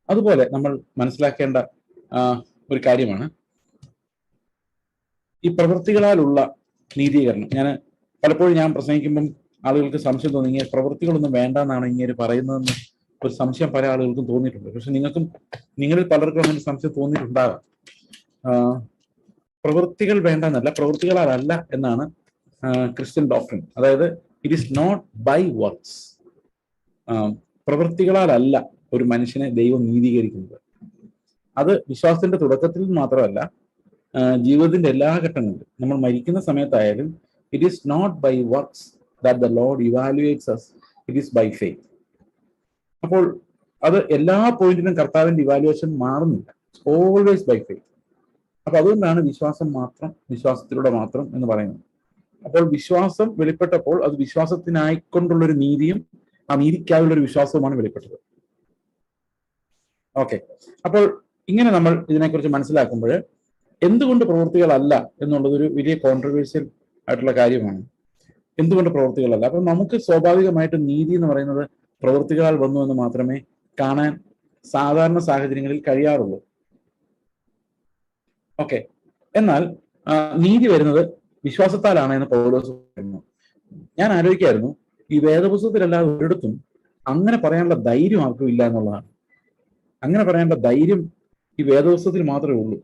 അതുപോലെ നമ്മൾ മനസ്സിലാക്കേണ്ട ഒരു കാര്യമാണ് ഈ പ്രവൃത്തികളാലുള്ള നീതീകരണം. പലപ്പോഴും ഞാൻ പ്രസംഗിക്കുമ്പം ആളുകൾക്ക് സംശയം തോന്നി, ഇങ്ങനെ പ്രവൃത്തികളൊന്നും വേണ്ട എന്നാണ് ഇങ്ങനെ പറയുന്നതെന്ന് ഒരു സംശയം പല ആളുകൾക്കും തോന്നിയിട്ടുണ്ട്. പക്ഷെ നിങ്ങളിൽ പലർക്കും അങ്ങനെ സംശയം തോന്നിയിട്ടുണ്ടാകാം. പ്രവൃത്തികൾ വേണ്ടെന്നല്ല, പ്രവൃത്തികളാലല്ല എന്നാണ് ക്രിസ്ത്യൻ ഡോക്ട്രിൻ. അതായത് it is not by works. പ്രവൃത്തികളാലല്ല ഒരു മനുഷ്യനെ ദൈവം നീതീകരിക്കുന്നത്. അത് വിശ്വാസത്തിന്റെ തുടക്കത്തിൽ മാത്രമല്ല, ജീവിതത്തിന്റെ എല്ലാ ഘട്ടങ്ങളിലും നമ്മൾ മരിക്കുന്ന സമയത്തായാലും it is not by works that the lord evaluates us, it is by faith. അപ്പോൾ അത് എല്ലാ പോയിന്റിലും കർത്താവിന്റെ ഇവാലുവേഷൻ മാറുന്നില്ല, ഓൾവേസ് ബൈ ഫെയ്ത്ത്. അപ്പൊ അതുകൊണ്ടാണ് വിശ്വാസത്തിലൂടെ മാത്രം എന്ന് പറയുന്നത്. അപ്പോൾ വിശ്വാസം വെളിപ്പെട്ടപ്പോൾ അത് വിശ്വാസത്തിനായിക്കൊണ്ടുള്ളൊരു നീതിയും ആ നീതിക്കായുള്ളൊരു വിശ്വാസവുമാണ് വെളിപ്പെട്ടത്. ഓക്കെ, അപ്പോൾ ഇങ്ങനെ നമ്മൾ ഇതിനെക്കുറിച്ച് മനസ്സിലാക്കുമ്പോൾ എന്തുകൊണ്ട് പ്രവൃത്തികളല്ല എന്നുള്ളത് ഒരു വലിയ കോൺട്രവേഴ്സ്യൽ ആയിട്ടുള്ള കാര്യമാണ്. എന്തുകൊണ്ട് പ്രവൃത്തികളല്ല? അപ്പൊ നമുക്ക് സ്വാഭാവികമായിട്ട് നീതി എന്ന് പറയുന്നത് പ്രവൃത്തികളാൽ വന്നു എന്ന് മാത്രമേ കാണാൻ സാധാരണ സാഹചര്യങ്ങളിൽ കഴിയാറുള്ളൂ. ഓക്കെ, എന്നാൽ നീതി വരുന്നത് വിശ്വാസത്താലാണ് എന്ന് പൗലോസ് പറയുന്നു. ഞാൻ ആലോചിക്കായിരുന്നു, ഈ വേദപുസ്തകത്തിലല്ലാതെ ഒരിടത്തും അങ്ങനെ പറയാനുള്ള ധൈര്യം ആർക്കും ഇല്ല എന്നുള്ളതാണ്. അങ്ങനെ പറയാനുള്ള ധൈര്യം ഈ വേദപുസ്തകത്തിൽ മാത്രമേ ഉള്ളൂ,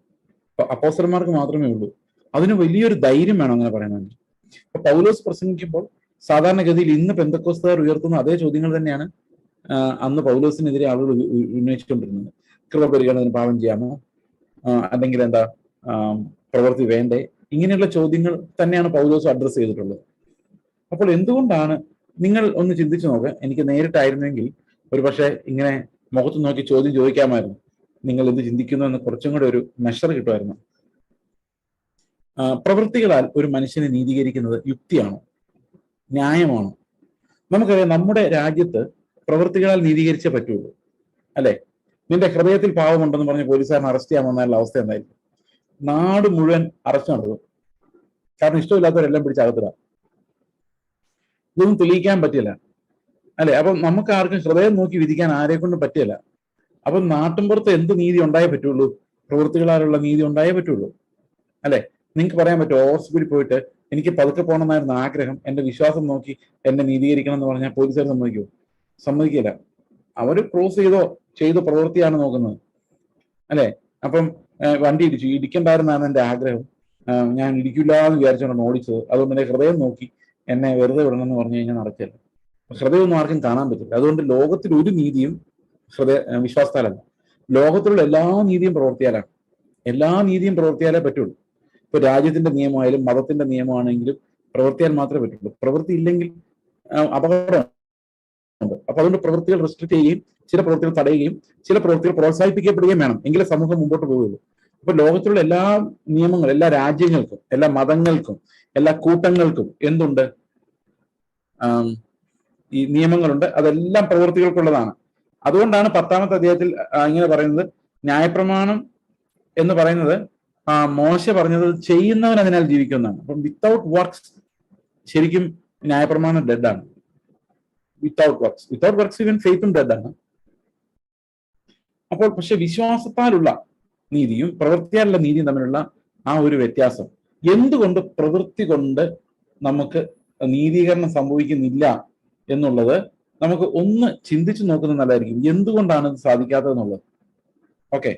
അപ്പോസ്തലന്മാർക്ക് മാത്രമേ ഉള്ളൂ. അതിന് വലിയൊരു ധൈര്യം വേണം അങ്ങനെ പറയണമെങ്കിൽ. അപ്പൊ പൗലോസ് പ്രസംഗിക്കുമ്പോൾ സാധാരണഗതിയിൽ ഇന്ന് പെന്തക്കോസ്തുകാർ ഉയർത്തുന്ന അതേ ചോദ്യങ്ങൾ തന്നെയാണ് അന്ന് പൗലോസിനെതിരെ ആളുകൾ ഉന്നയിച്ചുകൊണ്ടിരുന്നത്. കൃപ പരിഗണനത്തിന് പാപം ചെയ്യാമോ, അല്ലെങ്കിൽ എന്താ പ്രവൃത്തി വേണ്ടേ, ഇങ്ങനെയുള്ള ചോദ്യങ്ങൾ തന്നെയാണ് പൗലോസ് അഡ്രസ് ചെയ്തിട്ടുള്ളത്. അപ്പോൾ എന്തുകൊണ്ടാണ്, നിങ്ങൾ ഒന്ന് ചിന്തിച്ചു നോക്കുക. എനിക്ക് നേരിട്ടായിരുന്നെങ്കിൽ ഒരു പക്ഷേ ഇങ്ങനെ മുഖത്ത് നോക്കി ചോദ്യം ചോദിക്കാമായിരുന്നു, നിങ്ങൾ എന്ത് ചിന്തിക്കുന്നു എന്ന് കുറച്ചും കൂടെ ഒരു മെഷർ കിട്ടുമായിരുന്നു. പ്രവൃത്തികളാൽ ഒരു മനുഷ്യനെ നീതീകരിക്കുന്നത് യുക്തിയാണോ, ന്യായമാണോ? നമുക്കറിയാം, നമ്മുടെ രാജ്യത്ത് പ്രവൃത്തികളാൽ നീതീകരിച്ചേ പറ്റുള്ളൂ, അല്ലെ? നിന്റെ ഹൃദയത്തിൽ പാവമുണ്ടെന്ന് പറഞ്ഞ് പോലീസുകാരനെ അറസ്റ്റ് ചെയ്യാൻ വന്നാലുള്ള അവസ്ഥ എന്തായിരിക്കും? നാട് മുഴുവൻ അറസ്റ്റ് നടത്തും. കാരണം ഇഷ്ടമില്ലാത്തവരെല്ലാം പിടിച്ചകത്തിടാം. ഇതൊന്നും തെളിയിക്കാൻ പറ്റില്ല, അല്ലെ? അപ്പം നമുക്ക് ആർക്കും ഹൃദയം നോക്കി വിധിക്കാൻ ആരെ കൊണ്ടും പറ്റില്ല. അപ്പം നാട്ടിൻപുറത്ത് എന്ത് നീതി ഉണ്ടായേ പറ്റുള്ളൂ? പ്രവൃത്തികളാലുള്ള നീതി ഉണ്ടായേ പറ്റുള്ളൂ, അല്ലെ? നിങ്ങൾക്ക് പറയാൻ പറ്റുമോ, ഹോസ്പിറ്റലിൽ പോയിട്ട് എനിക്ക് പതുക്കെ പോകണമെന്നായിരുന്നു ആഗ്രഹം, എന്റെ വിശ്വാസം നോക്കി എന്നെ നീതീകരിക്കണം എന്ന് പറഞ്ഞാൽ പോലീസുകാർ സമ്മതിക്കുമോ? സമ്മതിക്കില്ല. അവർ ക്രോസ് ചെയ്ത പ്രവൃത്തിയാണ് നോക്കുന്നത്, അല്ലെ? അപ്പം വണ്ടി ഇടിക്കണ്ടായിരുന്നാണ് എന്റെ ആഗ്രഹം, ഞാൻ ഇടിക്കില്ല എന്ന് വിചാരിച്ചാണ് ഓടിച്ചത്, അതുകൊണ്ട് എന്റെ ഹൃദയം നോക്കി എന്നെ വെറുതെ വിടണം എന്ന് പറഞ്ഞു കഴിഞ്ഞാൽ നടക്കില്ല. ഹൃദയമൊന്നും ആർക്കും കാണാൻ പറ്റില്ല. അതുകൊണ്ട് ലോകത്തിൽ ഒരു നീതിയും വിശ്വാസത്താലല്ല, ലോകത്തിലുള്ള എല്ലാ നീതിയും പ്രവർത്തിയാലാണ്. എല്ലാ നീതിയും പ്രവർത്തിയാലേ പറ്റുള്ളൂ. ഇപ്പൊ രാജ്യത്തിന്റെ നിയമമായാലും മതത്തിന്റെ നിയമമാണെങ്കിലും പ്രവർത്തിയാൽ മാത്രമേ പറ്റുള്ളൂ. പ്രവൃത്തി ഇല്ലെങ്കിൽ അപകടമുണ്ട്. അപ്പൊ അതുകൊണ്ട് പ്രവൃത്തികൾ റെസ്ട്രിക്ട് ചെയ്യുകയും ചില പ്രവൃത്തികൾ തടയുകയും ചില പ്രവൃത്തികൾ പ്രോത്സാഹിപ്പിക്കപ്പെടുകയും വേണം, എങ്കിലേ സമൂഹം മുമ്പോട്ട് പോവുകയുള്ളൂ. അപ്പൊ ലോകത്തിലുള്ള എല്ലാ നിയമങ്ങളും എല്ലാ രാജ്യങ്ങൾക്കും എല്ലാ മതങ്ങൾക്കും എല്ലാ കൂട്ടങ്ങൾക്കും എന്തുണ്ട്? ഈ നിയമങ്ങളുണ്ട്. അതെല്ലാം പ്രവൃത്തികൾക്കുള്ളതാണ്. അതുകൊണ്ടാണ് 10-ാമത്തെ അധ്യായത്തിൽ ഇങ്ങനെ പറയുന്നത്, ന്യായപ്രമാണം എന്ന് പറയുന്നത് മോശ പറഞ്ഞത് ചെയ്യുന്നവൻ അതിനാൽ ജീവിക്കുന്നതാണ്. അപ്പം വിത്തൗട്ട് വർക്ക്സ് ശരിക്കും ന്യായപ്രമാണം ഡെഡാണ്. വിത്തൗട്ട് വർക്ക്സ് ഈവൻ ഫെയ്ത്തും ഡെഡാണ്. അപ്പോൾ പക്ഷെ വിശ്വാസത്താലുള്ള നീതിയും പ്രവൃത്തിയാലുള്ള നീതിയും തമ്മിലുള്ള ആ ഒരു വ്യത്യാസം, എന്തുകൊണ്ട് പ്രവൃത്തി കൊണ്ട് നമുക്ക് നീതീകരണം സംഭവിക്കുന്നില്ല എന്നുള്ളത് നമുക്ക് ഒന്ന് ചിന്തിച്ചു നോക്കുന്നത് നല്ലതായിരിക്കും. എന്തുകൊണ്ടാണ് ഇത് സാധിക്കാത്തതെന്നുള്ളത്. ഓക്കെ,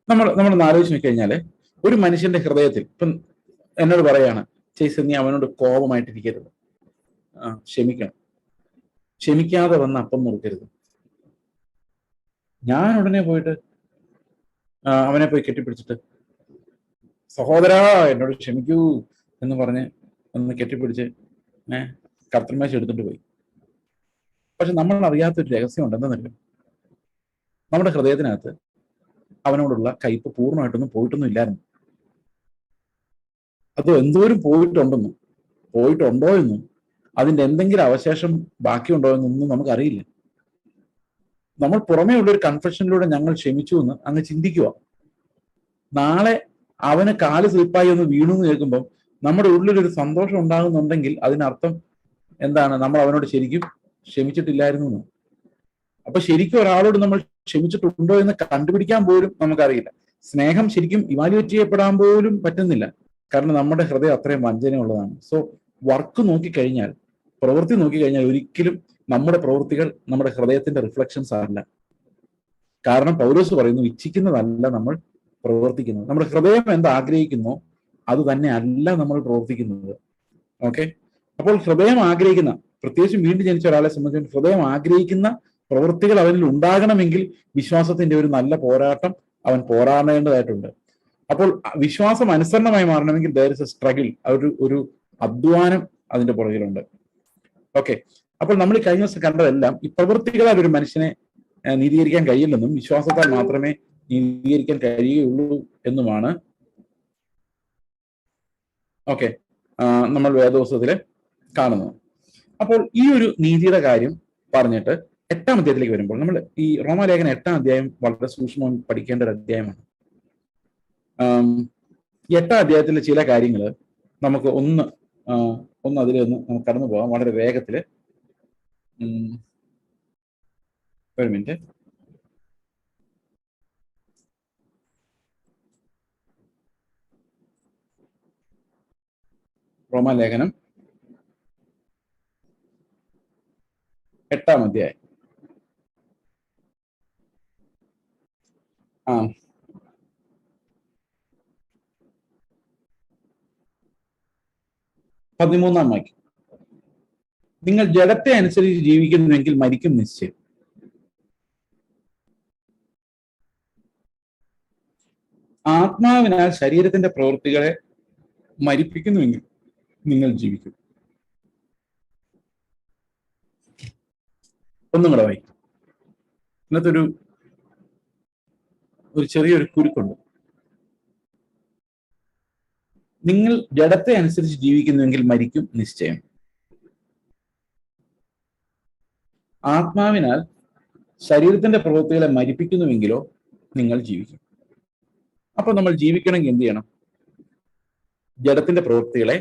നമ്മളൊന്ന് ആലോചിച്ച് നോക്കിക്കഴിഞ്ഞാല്, ഒരു മനുഷ്യന്റെ ഹൃദയത്തിൽ ഇപ്പം എന്നോട് പറയാണ്, ചേച്ചി നീ അവനോട് കോപമായിട്ടിരിക്കരുത്, ക്ഷമിക്കണം, ക്ഷമിക്കാതെ വന്ന് അപ്പം മുറിക്കരുത്. ഞാൻ ഉടനെ പോയിട്ട് അവനെ പോയി കെട്ടിപ്പിടിച്ചിട്ട് സഹോദരാ എന്നോട് ക്ഷമിക്കൂ എന്ന് പറഞ്ഞ് ഒന്ന് കെട്ടിപ്പിടിച്ച് കർത്തന്മേശ എടുത്തിട്ട് പോയി. പക്ഷെ നമ്മൾ അറിയാത്തൊരു രഹസ്യമുണ്ട്. എന്താണെന്നറിയോ? നമ്മുടെ ഹൃദയത്തിനകത്ത് അവനോടുള്ള കയ്പ് പൂർണ്ണമായിട്ടൊന്നും പോയിട്ടൊന്നും ഇല്ലായിരുന്നു. അത് എന്തോരം പോയിട്ടുണ്ടോ എന്നും അതിന്റെ എന്തെങ്കിലും അവശേഷം ബാക്കിയുണ്ടോ എന്നൊന്നും നമുക്കറിയില്ല. നമ്മൾ പുറമേ ഉള്ളൊരു കൺഫെഷനിലൂടെ ഞങ്ങൾ ക്ഷമിച്ചു എന്ന് അങ്ങ് ചിന്തിക്കുക. നാളെ അവന് കാല് സ്ലിപ്പായി ഒന്ന് വീണു എന്ന് കേൾക്കുമ്പോൾ നമ്മുടെ ഉള്ളിലൊരു സന്തോഷം ഉണ്ടാകുന്നുണ്ടെങ്കിൽ അതിനർത്ഥം എന്താണ് നമ്മൾ അവനോട് ശരിക്കും ക്ഷമിച്ചിട്ടില്ലായിരുന്നു. അപ്പൊ ശരിക്കും ഒരാളോട് നമ്മൾ ക്ഷമിച്ചിട്ടുണ്ടോ എന്ന് കണ്ടുപിടിക്കാൻ പോലും നമുക്കറിയില്ല. സ്നേഹം ശരിക്കും ഇവാലുവേറ്റ് ചെയ്യപ്പെടാൻ പോലും പറ്റുന്നില്ല. കാരണം നമ്മുടെ ഹൃദയം അത്രയും വഞ്ചനയുള്ളതാണ്. സോ വർക്ക് നോക്കിക്കഴിഞ്ഞാൽ, പ്രവൃത്തി നോക്കിക്കഴിഞ്ഞാൽ ഒരിക്കലും നമ്മുടെ പ്രവൃത്തികൾ നമ്മുടെ ഹൃദയത്തിന്റെ റിഫ്ലക്ഷൻസ് അല്ല. കാരണം പൗലോസ് പറയുന്നു, ഇച്ഛിക്കുന്നതല്ല നമ്മൾ പ്രവർത്തിക്കുന്നത്. നമ്മുടെ ഹൃദയം എന്ത് ആഗ്രഹിക്കുന്നോ അത് തന്നെ അല്ല നമ്മൾ പ്രവർത്തിക്കുന്നത്. ഓക്കെ, അപ്പോൾ ഹൃദയം ആഗ്രഹിക്കുന്ന, പ്രത്യേകിച്ചും വീണ്ടും ജനിച്ച ഒരാളെ സംബന്ധിച്ച് ഹൃദയം ആഗ്രഹിക്കുന്ന പ്രവൃത്തികൾ അവനിൽ ഉണ്ടാകണമെങ്കിൽ വിശ്വാസത്തിന്റെ ഒരു നല്ല പോരാട്ടം അവൻ പോരാടേണ്ടതായിട്ടുണ്ട്. അപ്പോൾ വിശ്വാസം അനുസരണമായി മാറണമെങ്കിൽ ദയർ ഇസ് എ സ്ട്രഗിൾ, ഒരു അധ്വാനം അതിന്റെ പുറകിലുണ്ട്. ഓക്കെ, അപ്പോൾ നമ്മൾ ഈ കഴിഞ്ഞ ദിവസം കണ്ടതെല്ലാം ഈ പ്രവൃത്തികളാൽ ഒരു മനുഷ്യനെ നീതീകരിക്കാൻ കഴിയില്ലെന്നും വിശ്വാസത്താൽ മാത്രമേ നീതീകരിക്കാൻ കഴിയുകയുള്ളൂ എന്നുമാണ് ഓക്കെ നമ്മൾ വേദപുസ്തകത്തില് കാണുന്നത്. അപ്പോൾ ഈ ഒരു നീതിയുടെ കാര്യം പറഞ്ഞിട്ട് 8-ാം അധ്യായത്തിലേക്ക് വരുമ്പോൾ, നമ്മൾ ഈ റോമാലേഖനം 8-ാം അധ്യായം വളരെ സൂക്ഷ്മം പഠിക്കേണ്ട ഒരു അധ്യായമാണ്. ഈ 8-ാം അധ്യായത്തിലെ ചില കാര്യങ്ങൾ നമുക്ക് ഒന്ന് അതിലൊന്ന് നമുക്ക് കടന്നു പോകാം വളരെ വേഗത്തില്. ഒരു മിനിറ്റ്. റോമാലേഖനം 8-ാം അധ്യായം. 13-ാം വാക്യം. നിങ്ങൾ ജഡത്തെ അനുസരിച്ച് ജീവിക്കുന്നുവെങ്കിൽ മരിക്കും നിശ്ചയം. ആത്മാവിനാൽ ശരീരത്തിന്റെ പ്രവൃത്തികളെ മരിപ്പിക്കുന്നുവെങ്കിൽ നിങ്ങൾ ജീവിക്കും. ഒന്നും കൂടെ വായിക്കും. ഇന്നത്തെ ഒരു ചെറിയൊരു കുരുക്കുണ്ട്. നിങ്ങൾ ജഡത്തെ അനുസരിച്ച് ജീവിക്കുന്നുവെങ്കിൽ മരിക്കും നിശ്ചയം. ആത്മാവിനാൽ ശരീരത്തിന്റെ പ്രവൃത്തികളെ മരിപ്പിക്കുന്നുവെങ്കിലോ നിങ്ങൾ ജീവിക്കും. അപ്പൊ നമ്മൾ ജീവിക്കണമെങ്കിൽ എന്ത് ചെയ്യണം? ജഡത്തിന്റെ പ്രവൃത്തികളെ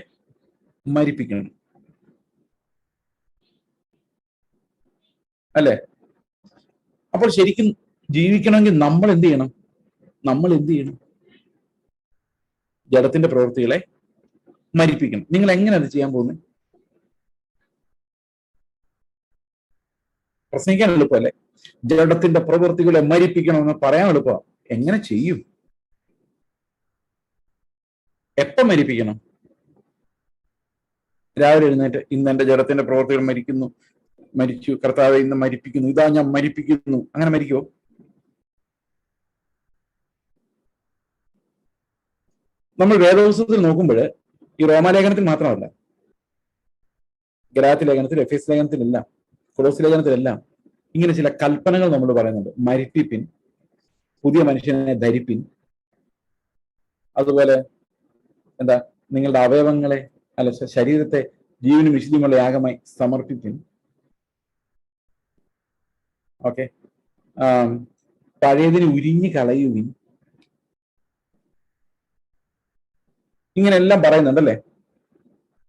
മരിപ്പിക്കണം, അല്ലെ? അപ്പോൾ ശരിക്കും ജീവിക്കണമെങ്കിൽ നമ്മൾ എന്ത് ചെയ്യണം? ജഡത്തിന്റെ പ്രവൃത്തികളെ മരിപ്പിക്കണം. നിങ്ങൾ എങ്ങനെ അത് ചെയ്യാൻ പോകുന്നത്? പ്രസംഗിക്കാൻ എളുപ്പമല്ലേ? ജഡത്തിന്റെ പ്രവൃത്തികളെ മരിപ്പിക്കണമെന്ന് പറയാൻ എളുപ്പമാണ്. എങ്ങനെ ചെയ്യും? എപ്പം മരിപ്പിക്കണം? രാവിലെ എഴുന്നേറ്റ് ഇന്ന് എന്റെ ജഡത്തിന്റെ പ്രവൃത്തികൾ മരിച്ചു കർത്താവെ ഇന്ന് മരിപ്പിക്കുന്നു, ഇതാ ഞാൻ മരിപ്പിക്കുന്നു, അങ്ങനെ മരിക്കുമോ? നമ്മൾ വേദപുസ്തകത്തിൽ നോക്കുമ്പോൾ ഈ റോമാലേഖനത്തിൽ മാത്രമല്ല, ഗലാത്യ ലേഖനത്തിൽ, എഫേസ് ലേഖനത്തിലെല്ലാം, കൊലോസ്യ ലേഖനത്തിലെല്ലാം ഇങ്ങനെ ചില കൽപ്പനകൾ നമ്മൾ പറയുന്നുണ്ട്. മരിപ്പിപ്പിൻ, പുതിയ മനുഷ്യനെ ധരിപ്പിൻ, അതുപോലെ എന്താ, നിങ്ങളുടെ അവയവങ്ങളെ ശരീരത്തെ ജീവനും വിശുദ്ധിയുമുള്ള യാഗമായി സമർപ്പിപ്പിൻ. ഓക്കെ, പഴയതിന് ഉരിഞ്ഞു കളയുവിൻ. ഇങ്ങനെല്ലാം പറയുന്നുണ്ടല്ലേ?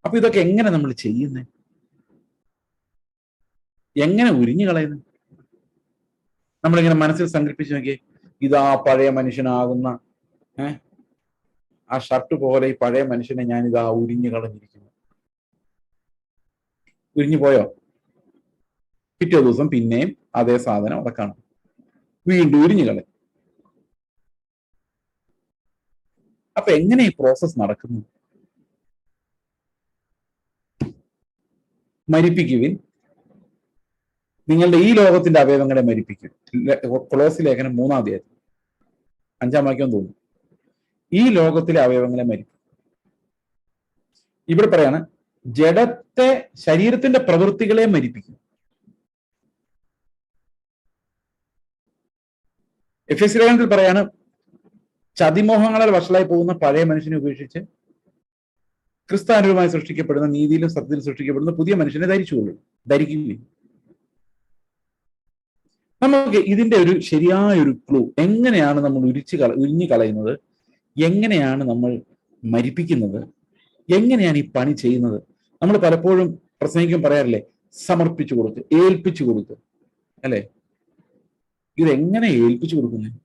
അപ്പൊ ഇതൊക്കെ എങ്ങനെ നമ്മൾ ചെയ്യുന്നത്? എങ്ങനെ ഉരിഞ്ഞു കളയുന്നത്? നമ്മളിങ്ങനെ മനസ്സിൽ സങ്കല്പിച്ച് നോക്കിയേ, ഇതാ പഴയ മനുഷ്യനാകുന്ന ആ ഷർട്ട് പോലെ ഈ പഴയ മനുഷ്യനെ ഞാൻ ഇതാ ഉരിഞ്ഞു കളഞ്ഞിരിക്കുന്നു. ഉരിഞ്ഞു പോയോ? പിറ്റേ ദിവസം പിന്നെയും അതേ സാധനം അവിടെ കാണും, വീണ്ടും ഉരിഞ്ഞു കളയും. അപ്പൊ എങ്ങനെ ഈ പ്രോസസ് നടക്കുന്നു? മരിപ്പിക്കുവിൻ, നിങ്ങളുടെ ഈ ലോകത്തിന്റെ അവയവങ്ങളെ മരിപ്പിക്കും. കൊലോസ്യ ലേഖനം 3-ാം അധ്യായം 5-ാം വാക്യം തോന്നുന്നു. ഈ ലോകത്തിലെ അവയവങ്ങളെ മരിപ്പിക്കും. ഇവിടെ പറയാണ് ജഡത്തെ, ശരീരത്തിന്റെ പ്രവൃത്തികളെ മരിപ്പിക്കും. എഫേസ്യ ലേഖനത്തിൽ പറയാണ് ചതിമോഹങ്ങളാൽ വഷളായി പോകുന്ന പഴയ മനുഷ്യനെ ഉപേക്ഷിച്ച് ക്രിസ്താനുരൂപമായി സൃഷ്ടിക്കപ്പെടുന്ന, നീതിയിലും സത്യത്തിലും സൃഷ്ടിക്കപ്പെടുന്ന പുതിയ മനുഷ്യനെ ധരിക്കുകയും. നമുക്ക് ഇതിന്റെ ഒരു ശരിയായൊരു ക്ലൂ, എങ്ങനെയാണ് നമ്മൾ ഉരിഞ്ഞു കളയുന്നത്, എങ്ങനെയാണ് നമ്മൾ മരിപ്പിക്കുന്നത്, എങ്ങനെയാണ് ഈ പണി ചെയ്യുന്നത്? നമ്മൾ പലപ്പോഴും പ്രസംഗിക്കും പറയാറില്ലേ, സമർപ്പിച്ചു കൊടുക്കുക, ഏൽപ്പിച്ചു കൊടുക്കുക, അല്ലെ? ഇതെങ്ങനെ ഏൽപ്പിച്ചു കൊടുക്കുന്നത്?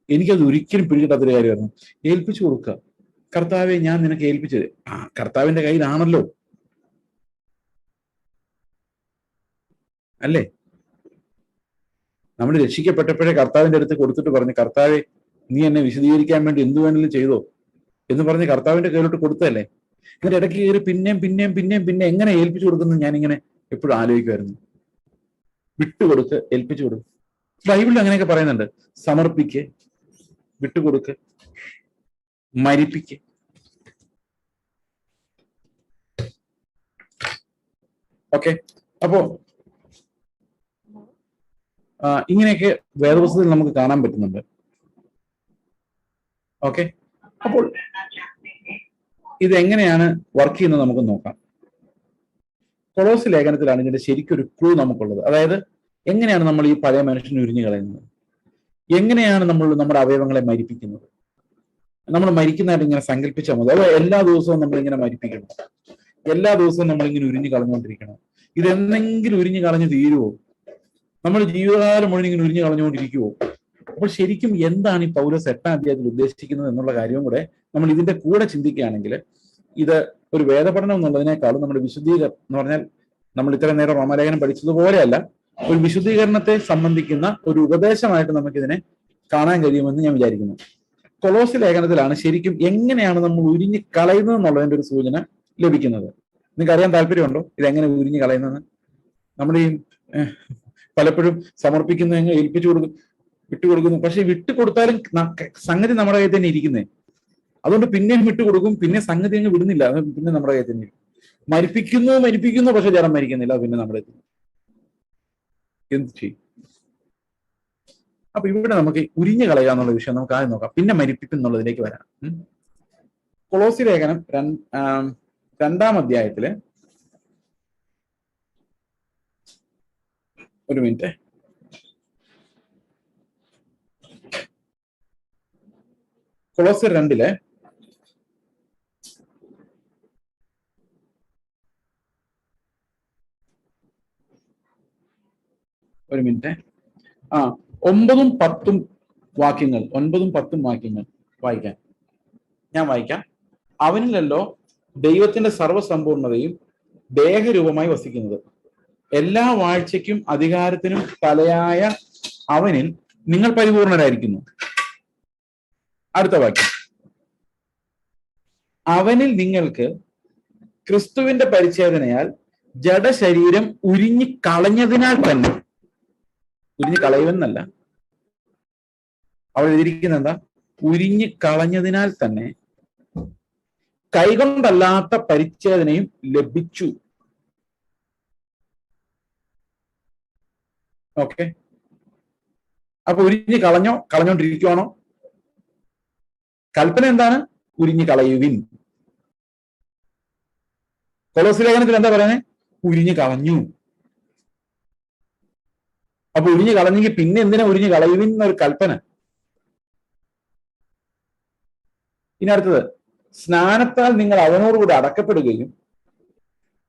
എനിക്കത് ഒരിക്കലും പിടികിട്ടാത്തൊരു കാര്യമായിരുന്നു. ഏൽപ്പിച്ചു കൊടുക്കുക. കർത്താവെ, ഞാൻ നിനക്ക് ഏൽപ്പിച്ചത്. കർത്താവിന്റെ കയ്യിലാണല്ലോ, അല്ലേ? നമ്മൾ രക്ഷിക്കപ്പെട്ടപ്പോഴേ കർത്താവിന്റെ അടുത്ത് കൊടുത്തിട്ട് പറഞ്ഞു, കർത്താവെ, നീ എന്നെ വിശദീകരിക്കാൻ വേണ്ടി എന്ത് വേണമെങ്കിലും ചെയ്തോ എന്ന് പറഞ്ഞ് കർത്താവിന്റെ കയ്യിലോട്ട് കൊടുത്തല്ലേ. എന്നിട്ട് ഇടയ്ക്ക് കയറി പിന്നെ എങ്ങനെ ഏൽപ്പിച്ചു കൊടുക്കുന്നു ഞാനിങ്ങനെ എപ്പോഴും ആലോചിക്കുമായിരുന്നു. വിട്ടുകൊടുക്ക്, ഏൽപ്പിച്ചു കൊടുക്ക്. ബൈബിളിൽ അങ്ങനെയൊക്കെ പറയുന്നുണ്ട്. സമർപ്പിക്ക്, വിട്ടുകൊടുക്ക്, മരിപ്പിക്ക്. ഓക്കെ, അപ്പോ ഇങ്ങനെയൊക്കെ വേദപുസ്തകത്തിൽ നമുക്ക് കാണാൻ പറ്റുന്നുണ്ട്. ഓക്കെ, അപ്പോൾ ഇതെങ്ങനെയാണ് വർക്ക് ചെയ്യുന്നത് നമുക്ക് നോക്കാം. കൊളോസ് ലേഖനത്തിലാണ് ഇതിന്റെ ശരിക്കൊരു ക്ലൂ നമുക്കുള്ളത്. അതായത് എങ്ങനെയാണ് നമ്മൾ ഈ പഴയ മനുഷ്യനെ ഉരിഞ്ഞു കളയുന്നത്, എങ്ങനെയാണ് നമ്മൾ നമ്മുടെ അവയവങ്ങളെ മരിപ്പിക്കുന്നത്. നമ്മൾ മരിക്കുന്നതായിട്ട് ഇങ്ങനെ സങ്കല്പിച്ചാൽ മതി. അത് എല്ലാ ദിവസവും നമ്മളിങ്ങനെ മരിപ്പിക്കണം, എല്ലാ ദിവസവും നമ്മളിങ്ങനെ ഉരിഞ്ഞു കളഞ്ഞുകൊണ്ടിരിക്കണം. ഇതെന്തെങ്കിലും ഉരിഞ്ഞു കളഞ്ഞു തീരുവോ? നമ്മൾ ജീവിതകാലം മുഴുവൻ ഇങ്ങനെ ഉരിഞ്ഞു കളഞ്ഞുകൊണ്ടിരിക്കുവോ? അപ്പോൾ ശരിക്കും എന്താണ് ഈ പൗലോസ് 8-ാം അധ്യായത്തിൽ ഉദ്ദേശിക്കുന്നത് എന്നുള്ള കാര്യവും കൂടെ നമ്മൾ ഇതിന്റെ കൂടെ ചിന്തിക്കുകയാണെങ്കിൽ, ഇത് ഒരു വേദപഠനം എന്നുള്ളതിനേക്കാളും നമ്മുടെ വിശുദ്ധീകരണം എന്ന് പറഞ്ഞാൽ, നമ്മൾ ഇത്രയും നേരം റോമാലേഖനം പഠിച്ചതുപോലെയല്ല, ഒരു വിശുദ്ധീകരണത്തെ സംബന്ധിക്കുന്ന ഒരു ഉപദേശമായിട്ട് നമുക്കിതിനെ കാണാൻ കഴിയുമെന്ന് ഞാൻ വിചാരിക്കുന്നു. കൊളോസ് ലേഖനത്തിലാണ് ശരിക്കും എങ്ങനെയാണ് നമ്മൾ ഉരിഞ്ഞു കളയുന്നത് എന്നുള്ളതിന്റെ ഒരു സൂചന ലഭിക്കുന്നത്. നിങ്ങൾക്ക് അറിയാൻ താല്പര്യമുണ്ടോ ഇതെങ്ങനെ ഉരിഞ്ഞു കളയുന്നത്? നമ്മൾ ഈ പലപ്പോഴും സമർപ്പിക്കുന്നു, എങ്ങനെ ഏൽപ്പിച്ചു കൊടുക്കും, വിട്ടുകൊടുക്കുന്നു. പക്ഷെ വിട്ടുകൊടുത്താലും സംഗതി നമ്മുടെ കയ്യിൽ തന്നെ ഇരിക്കുന്നേ. അതുകൊണ്ട് പിന്നെയും വിട്ടുകൊടുക്കും, പിന്നെ സംഗതി അങ്ങ് വിടുന്നില്ല, പിന്നെ നമ്മുടെ കയ്യിൽ തന്നെ മരിപ്പിക്കുന്നു. പക്ഷെ ജനം മരിക്കുന്നില്ല, പിന്നെ നമ്മുടെ എന്ത് ചെയ്യും? അപ്പൊ ഇവിടെ നമുക്ക് ഉരിഞ്ഞു കളയുക എന്നുള്ള വിഷയം നമുക്ക് ആദ്യം നോക്കാം, പിന്നെ മരിപ്പിക്കുന്നുള്ളതിലേക്ക് വരാം. കൊളോസി ലേഖനം 2-ാം അധ്യായത്തില്, ഒരു മിനിറ്റ്, കൊളോസ്യർ 2 ഒരു മിനിറ്റ്, 9-ഉം 10-ഉം വാക്യങ്ങൾ വായിക്കാൻ ഞാൻ വായിക്കാം. അവനിലല്ലോ ദൈവത്തിന്റെ സർവ്വസമ്പൂർണതയും ദേഹരൂപമായി വസിക്കുന്നത്, എല്ലാ വാഴ്ചയ്ക്കും അധികാരത്തിനും തലയായ അവനിൽ നിങ്ങൾ പരിപൂർണരായിരിക്കുന്നു. അടുത്ത വാക്യം, അവനിൽ നിങ്ങൾക്ക് ക്രിസ്തുവിന്റെ പരിച്ഛേദനയാൽ ജഡശരീരം ഉരിഞ്ഞു കളഞ്ഞതിനാൽ തന്നെ, ഉരിഞ്ഞു കളയുമെന്നല്ല, അവിടെ എഴുതിയിരിക്കുന്നത് എന്താ? ഉരിഞ്ഞു കളഞ്ഞതിനാൽ തന്നെ കൈകൊണ്ടല്ലാത്ത പരിച്ഛേദനയും ലഭിച്ചു. ഓക്കെ, അപ്പൊ ഉരിഞ്ഞു കളഞ്ഞോണ്ടിരിക്കുവാണോ? കൽപ്പന എന്താണ്? ഉരിഞ്ഞു കളയുവിൻ. കൊളോസ്യ ലേഖനത്തിൽ എന്താ പറയുന്നത്? ഉരിഞ്ഞു കളഞ്ഞു. അപ്പൊ ഉരിഞ്ഞു കളഞ്ഞെങ്കിൽ പിന്നെ എന്തിനാ ഉരിഞ്ഞു കളയുവിൻ എന്നൊരു കൽപ്പന? ഇനി അടുത്തത്, സ്നാനത്താൽ നിങ്ങൾ അവനോടുകൂടി അടക്കപ്പെടുകയും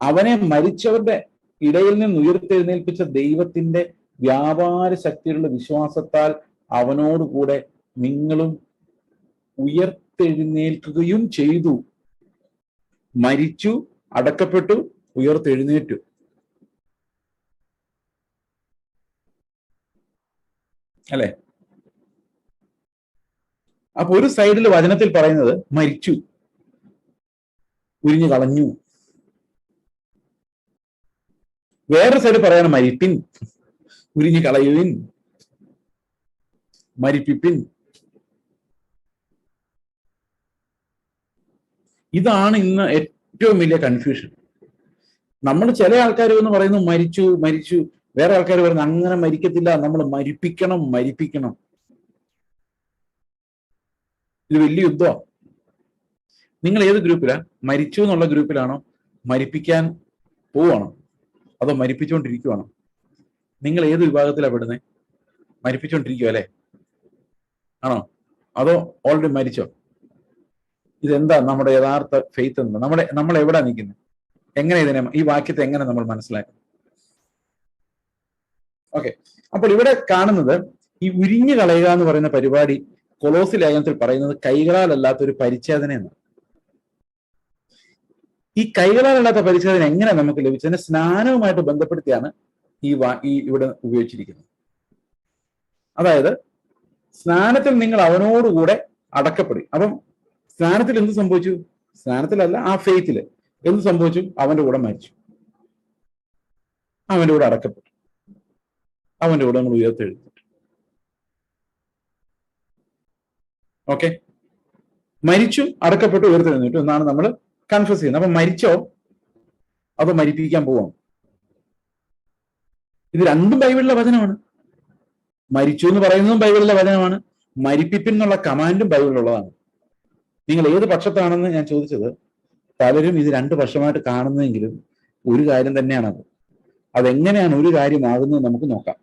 അവനെ മരിച്ചവരുടെ ഇടയിൽ നിന്ന് ഉയർത്തെഴുന്നേൽപ്പിച്ച ദൈവത്തിന്റെ വ്യാപാര ശക്തിയുള്ള വിശ്വാസത്താൽ അവനോടുകൂടെ നിങ്ങളും ഉയർത്തെഴുന്നേൽക്കുകയും ചെയ്തു. മരിച്ചു, അടക്കപ്പെട്ടു, ഉയർത്തെഴുന്നേറ്റു. അല്ലെ? അപ്പൊ ഒരു സൈഡിൽ വചനത്തിൽ പറയുന്നത് മരിച്ചു, ഉരിഞ്ഞു കളഞ്ഞു. വേറൊരു സൈഡ് പറയാണ് മരിപ്പിൻ, ഉരിഞ്ഞു കളയുവിൻ, മരിപ്പിപ്പിൻ. ഇതാണ് ഇന്ന് ഏറ്റവും വലിയ കൺഫ്യൂഷൻ. നമ്മൾ ചില ആൾക്കാർ എന്ന് പറയുന്നു മരിച്ചു, വേറെ ആൾക്കാർ പറയുന്നു അങ്ങനെ മരിക്കത്തില്ല, നമ്മൾ മരിപ്പിക്കണം. ഇത് വലിയ യുദ്ധമാണ്. നിങ്ങൾ ഏത് ഗ്രൂപ്പിലാ? മരിച്ചു എന്നുള്ള ഗ്രൂപ്പിലാണോ? മരിപ്പിക്കാൻ പോവാണോ? അതോ മരിപ്പിച്ചുകൊണ്ടിരിക്കുവാണോ? നിങ്ങൾ ഏത് വിഭാഗത്തിലാണ് പെടുന്നത്? മരിപ്പിച്ചുകൊണ്ടിരിക്കുക അല്ലെ? ആണോ? അതോ ഓൾറെഡി മരിച്ചോ? ഇതെന്താ നമ്മുടെ യഥാർത്ഥ ഫെയ്ത്ത് എന്താ, നമ്മൾ എവിടെ നിൽക്കുന്നത്, എങ്ങനെ ഇതിനെ ഈ വാക്യത്തെ എങ്ങനെ നമ്മൾ മനസ്സിലാക്കും? ഓക്കെ, അപ്പോൾ ഇവിടെ കാണുന്നത് ഈ ഉരിഞ്ഞു കളയുക എന്ന് പറയുന്ന പരിപാടി കൊലോസി ലേഖനത്തിൽ പറയുന്നത് കൈകളാലല്ലാത്ത ഒരു പരിച്ഛേദന എന്നാണ്. ഈ കൈകളാലല്ലാത്ത പരിച്ഛേദന എങ്ങനെ നമുക്ക് ലഭിച്ചതിന് സ്നാനവുമായിട്ട് ബന്ധപ്പെടുത്തിയാണ് ഈ ഇവിടെ ഉപയോഗിച്ചിരിക്കുന്നത്. അതായത് സ്നാനത്തിൽ നിങ്ങൾ അവനോടുകൂടെ അടക്കപ്പെടും. അപ്പം സ്നാനത്തിൽ എന്ത് സംഭവിച്ചു? സ്നാനത്തിലല്ല, ആ ഫെയ്ത്തില് എന്ത് സംഭവിച്ചു? അവന്റെ കൂടെ മരിച്ചു, അവന്റെ കൂടെ അടക്കപ്പെട്ടു, അവന്റെ കൂടെ നമ്മൾ ഉയർത്തെഴുന്നേറ്റു. ഓക്കെ, മരിച്ചു, അടക്കപ്പെട്ടു, ഉയർത്തെഴുന്നേറ്റു എന്നാണ് നമ്മൾ കൺഫ്യൂസ് ചെയ്യുന്നത്. അപ്പൊ മരിച്ചോ അതോ മരിപ്പിക്കാൻ പോവാം? ഇത് രണ്ടും ബൈബിളിലെ വചനമാണ്. മരിച്ചു എന്ന് പറയുന്നതും ബൈബിളിലെ വചനമാണ്, മരിപ്പിപ്പിൻ എന്നുള്ള കമാൻഡും ബൈബിളിലുള്ളതാണ്. നിങ്ങൾ ഏത് പക്ഷത്താണെന്ന് ഞാൻ ചോദിച്ചത്. പലരും ഇത് രണ്ട് പക്ഷമായിട്ട് കാണുന്നതെങ്കിലും ഒരു കാര്യം തന്നെയാണത്. അതെങ്ങനെയാണ് ഒരു കാര്യമാകുന്നത് നമുക്ക് നോക്കാം.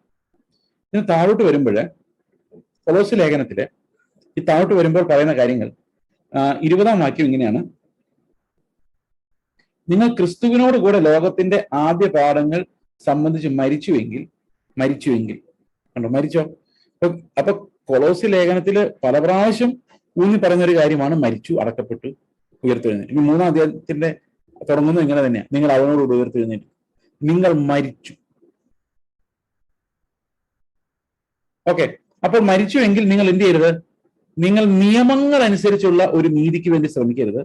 ഇനി താഴോട്ട് വരുമ്പോൾ കൊലോസ്യ ലേഖനത്തില് ഈ താഴോട്ട് വരുമ്പോൾ പറയുന്ന കാര്യങ്ങൾ 20-ാം വാക്യം ഇങ്ങനെയാണ്: നിങ്ങൾ ക്രിസ്തുവിനോട് കൂടെ ലോകത്തിന്റെ ആദ്യ പാഠങ്ങൾ സംബന്ധിച്ച് മരിച്ചുവെങ്കിൽ കണ്ടോ, മരിച്ചോ? അപ്പൊ കൊലോസ്യ ലേഖനത്തില് പല പ്രാവശ്യം ഊന്നി പറഞ്ഞൊരു കാര്യമാണ് മരിച്ചു, അടക്കപ്പെട്ടു, ഉയർത്തെഴുന്നേറ്റ്. ഇനി 3-ാം അധ്യായത്തിന്റെ തുടങ്ങുന്നത് ഇങ്ങനെ തന്നെയാണ്: നിങ്ങൾ അവനോട് ഉയർത്തെഴുന്നേറ്റ്, നിങ്ങൾ മരിച്ചു. ഓക്കെ, അപ്പോൾ മരിച്ചുവെങ്കിൽ നിങ്ങൾ എന്ത് ചെയ്യരുത്? നിങ്ങൾ നിയമങ്ങൾ അനുസരിച്ചുള്ള ഒരു നീതിക്ക് വേണ്ടി ശ്രമിക്കരുത്.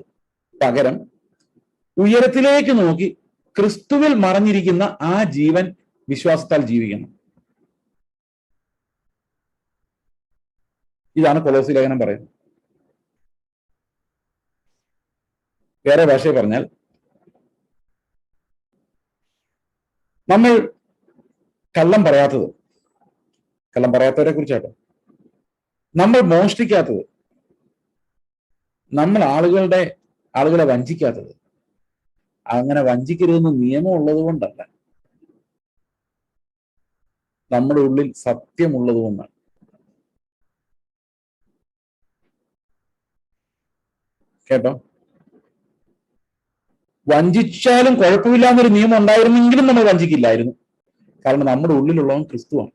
പകരം ഉയരത്തിലേക്ക് നോക്കി ക്രിസ്തുവിൽ മറഞ്ഞിരിക്കുന്ന ആ ജീവൻ വിശ്വാസത്താൽ ജീവിക്കണം. ഇതാണ് കൊലോസി ലേഖനം പറയുന്നത്. വേറെ ഭാഷയിൽ പറഞ്ഞാൽ, നമ്മൾ കള്ളം പറയാത്തവരെ കുറിച്ചാട്ടോ, നമ്മൾ മോഷ്ടിക്കാത്തത്, നമ്മൾ ആളുകളെ വഞ്ചിക്കാത്തത്, അങ്ങനെ വഞ്ചിക്കരുതെന്ന് നിയമം ഉള്ളത് കൊണ്ടല്ല, നമ്മുടെ ഉള്ളിൽ സത്യമുള്ളത് കൊണ്ടാണ്. കേട്ടോ, വഞ്ചിച്ചാലും കുഴപ്പമില്ലാന്നൊരു നിയമം ഉണ്ടായിരുന്നെങ്കിലും നമ്മൾ വഞ്ചിക്കില്ലായിരുന്നു. കാരണം നമ്മുടെ ഉള്ളിലുള്ളവൻ ക്രിസ്തുവാണ്.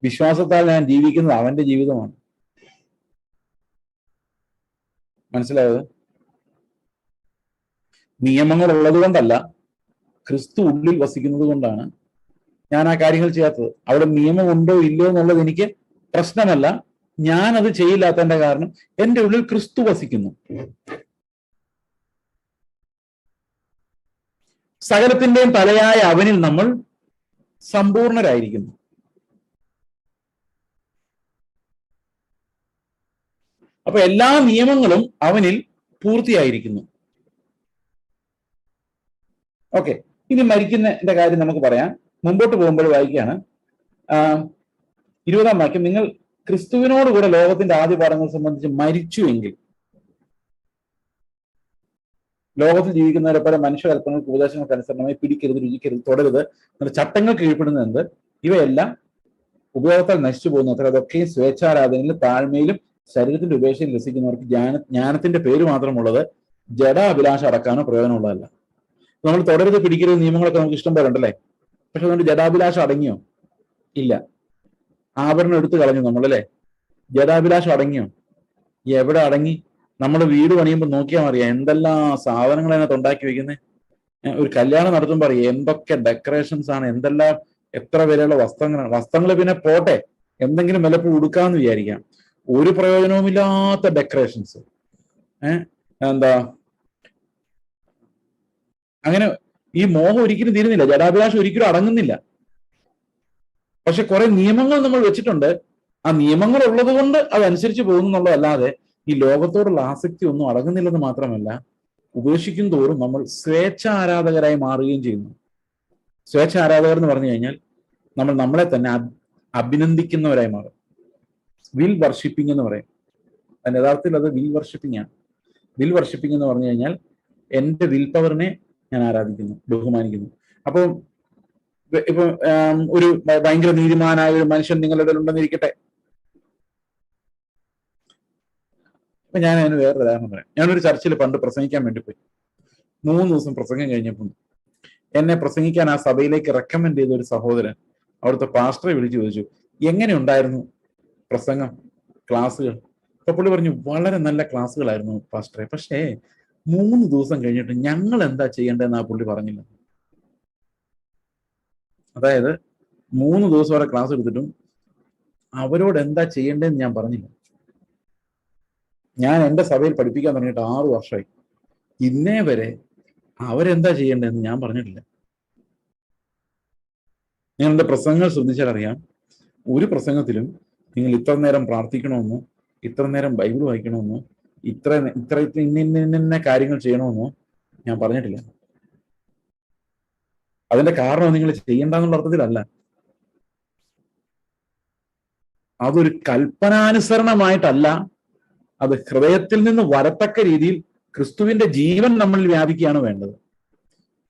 വിശ്വാസത്താൽ ഞാൻ ജീവിക്കുന്നത് അവന്റെ ജീവിതമാണ്. മനസ്സിലായത്? നിയമങ്ങൾ ഉള്ളത് കൊണ്ടല്ല, ക്രിസ്തു ഉള്ളിൽ വസിക്കുന്നത് കൊണ്ടാണ് ഞാൻ ആ കാര്യങ്ങൾ ചെയ്യാത്തത്. അവിടെ നിയമം ഉണ്ടോ ഇല്ലയോ എന്നുള്ളത് എനിക്ക് പ്രശ്നമല്ല. ഞാൻ അത് ചെയ്യില്ലാത്തതിന്റെ കാരണം എന്റെ ഉള്ളിൽ ക്രിസ്തു വസിക്കുന്നു. സകലത്തിന്റെയും തലയായ അവനിൽ നമ്മൾ സമ്പൂർണരായിരിക്കുന്നു. അപ്പൊ എല്ലാ നിയമങ്ങളും അവനിൽ പൂർത്തിയായിരിക്കുന്നു. ഓക്കെ, ഇനി മരിക്കുന്നതിന്റെ കാര്യം നമുക്ക് പറയാം. മുമ്പോട്ട് പോകുമ്പോൾ വായിക്കുകയാണ് 20-ാം വാക്യം: നിങ്ങൾ ക്രിസ്തുവിനോട് കൂടെ ലോകത്തിന്റെ ആദ്യ പാഠങ്ങൾ സംബന്ധിച്ച് മരിച്ചുവെങ്കിൽ. ലോകത്തിൽ ജീവിക്കുന്നവരെ പോലെ മനുഷ്യകൽപ്പനകൾക്ക് ഉപദേശങ്ങൾക്ക് അനുസരണമായി പിടിക്കരുത്, രുചിക്കരുത്, തുടരുത് എന്ന ചട്ടങ്ങൾ കീഴ്പ്പെടുന്നത് എന്ത്? ഇവയെല്ലാം ഉപയോഗത്താൽ നശിച്ചു പോകുന്നു അത്ര. അതൊക്കെയും സ്വേച്ഛാരാധനയിലും താഴ്മയിലും ശരീരത്തിന്റെ ഉപേക്ഷയിൽ രസിക്കുന്നവർക്ക് ജ്ഞാനത്തിന്റെ പേര് മാത്രമുള്ളത്, ജഡാഭിലാഷം അടക്കാനോ പ്രയോജനമുള്ളതല്ല. നമ്മൾ തുടരുത്, പിടിക്കരുത് നിയമങ്ങളൊക്കെ നമുക്ക് ഇഷ്ടം പോലെ ഉണ്ടല്ലേ, പക്ഷെ അതുകൊണ്ട് ജഡാഭിലാഷം അടങ്ങിയോ? ഇല്ല. ആഭരണം എടുത്തു കളഞ്ഞു നമ്മളല്ലേ? ജഡാഭിലാഷം അടങ്ങിയോ? എവിടെ അടങ്ങി? നമ്മൾ വീട് പണിയുമ്പോൾ നോക്കിയാൽ അറിയാം എന്തെല്ലാം സാധനങ്ങൾ അതിനകത്ത് ഉണ്ടാക്കി വെക്കുന്നത്. ഒരു കല്യാണം നടത്തുമ്പോൾ അറിയാം എന്തൊക്കെ ഡെക്കറേഷൻസ് ആണ്, എന്തെല്ലാം എത്ര വിലയുള്ള വസ്ത്രങ്ങളാണ്. വസ്ത്രങ്ങൾ പിന്നെ പോട്ടെ, എന്തെങ്കിലും വിലപ്പോൾ ഉടുക്കാന്ന് വിചാരിക്കാം. ഒരു പ്രയോജനവുമില്ലാത്ത ഡെക്കറേഷൻസ്. എന്താ അങ്ങനെ ഈ മോഹം ഒരിക്കലും തീരുന്നില്ല, ജഡാഭിലാഷം ഒരിക്കലും അടങ്ങുന്നില്ല. പക്ഷെ കുറെ നിയമങ്ങൾ നമ്മൾ വെച്ചിട്ടുണ്ട്. ആ നിയമങ്ങൾ ഉള്ളത് കൊണ്ട് അതനുസരിച്ച് പോകുന്നുള്ളതല്ലാതെ ഈ ലോകത്തോടുള്ള ആസക്തി ഒന്നും അടങ്ങുന്നില്ലെന്ന് മാത്രമല്ല, ഉപേക്ഷിക്കും തോറും നമ്മൾ സ്വേച്ഛ ആരാധകരായി മാറുകയും ചെയ്യുന്നു. സ്വേച്ഛ ആരാധകർ എന്ന് പറഞ്ഞു കഴിഞ്ഞാൽ നമ്മൾ നമ്മളെ തന്നെ അഭിനന്ദിക്കുന്നവരായി മാറും. വിൽ വർഷിപ്പിംഗ് എന്ന് പറയും. അതിന്റെ യഥാർത്ഥത്തിൽ അത് വിൽ വർഷിപ്പിംഗ് ആണ്. വിൽ വർഷിപ്പിംഗ് എന്ന് പറഞ്ഞു കഴിഞ്ഞാൽ എന്റെ വിൽ പവറിനെ ഞാൻ ആരാധിക്കുന്നു, ബഹുമാനിക്കുന്നു. അപ്പോൾ ഇപ്പൊ ഒരു ഭയങ്കര നീതിമാനായ ഒരു മനുഷ്യൻ നിങ്ങളുടെ ഇടയിൽ ഉണ്ടെന്നിരിക്കട്ടെ. അപ്പൊ ഞാൻ അതിന് വേറൊരു ഉദാഹരണം പറയാം. ഞാനൊരു ചർച്ചിൽ പണ്ട് പ്രസംഗിക്കാൻ വേണ്ടി പോയി. 3 ദിവസം പ്രസംഗം കഴിഞ്ഞപ്പം എന്നെ പ്രസംഗിക്കാൻ ആ സഭയിലേക്ക് റെക്കമെൻഡ് ചെയ്ത ഒരു സഹോദരൻ അവിടുത്തെ പാസ്റ്ററെ വിളിച്ചു ചോദിച്ചു, എങ്ങനെ ഉണ്ടായിരുന്നു പ്രസംഗം, ക്ലാസ്സുകൾ? അപ്പൊ പുള്ളി പറഞ്ഞു, വളരെ നല്ല ക്ലാസ്സുകളായിരുന്നു പാസ്റ്ററെ, പക്ഷേ 3 ദിവസം കഴിഞ്ഞിട്ട് ഞങ്ങൾ എന്താ ചെയ്യേണ്ടതെന്ന് ആ പുള്ളി പറഞ്ഞില്ല. അതായത് 3 ദിവസം വരെ ക്ലാസ് എടുത്തിട്ടും അവരോട് എന്താ ചെയ്യേണ്ടതെന്ന് ഞാൻ പറഞ്ഞില്ല. ഞാൻ എൻ്റെ സഭയിൽ പഠിപ്പിക്കാൻ തുടങ്ങിയിട്ട് 6 വർഷമായി. ഇന്നേ വരെ അവരെന്താ ചെയ്യേണ്ടതെന്ന് ഞാൻ പറഞ്ഞിട്ടില്ല. നിങ്ങളുടെ പ്രസംഗങ്ങൾ ശ്രദ്ധിച്ചാൽ അറിയാം, ഒരു പ്രസംഗത്തിലും നിങ്ങൾ ഇത്ര നേരം പ്രാർത്ഥിക്കണമെന്നോ, ഇത്ര നേരം ബൈബിൾ വായിക്കണമെന്നോ, ഇത്ര ഇന്ന കാര്യങ്ങൾ ചെയ്യണമെന്നോ ഞാൻ പറഞ്ഞിട്ടില്ല. അതിന്റെ കാരണം നിങ്ങൾ ചെയ്യണ്ടെന്നുള്ള അർത്ഥത്തിലല്ല. അതൊരു കൽപ്പനാനുസരണമായിട്ടല്ല, അത് ഹൃദയത്തിൽ നിന്ന് വരത്തക്ക രീതിയിൽ ക്രിസ്തുവിന്റെ ജീവൻ നമ്മളിൽ വ്യാപിക്കുകയാണ് വേണ്ടത്.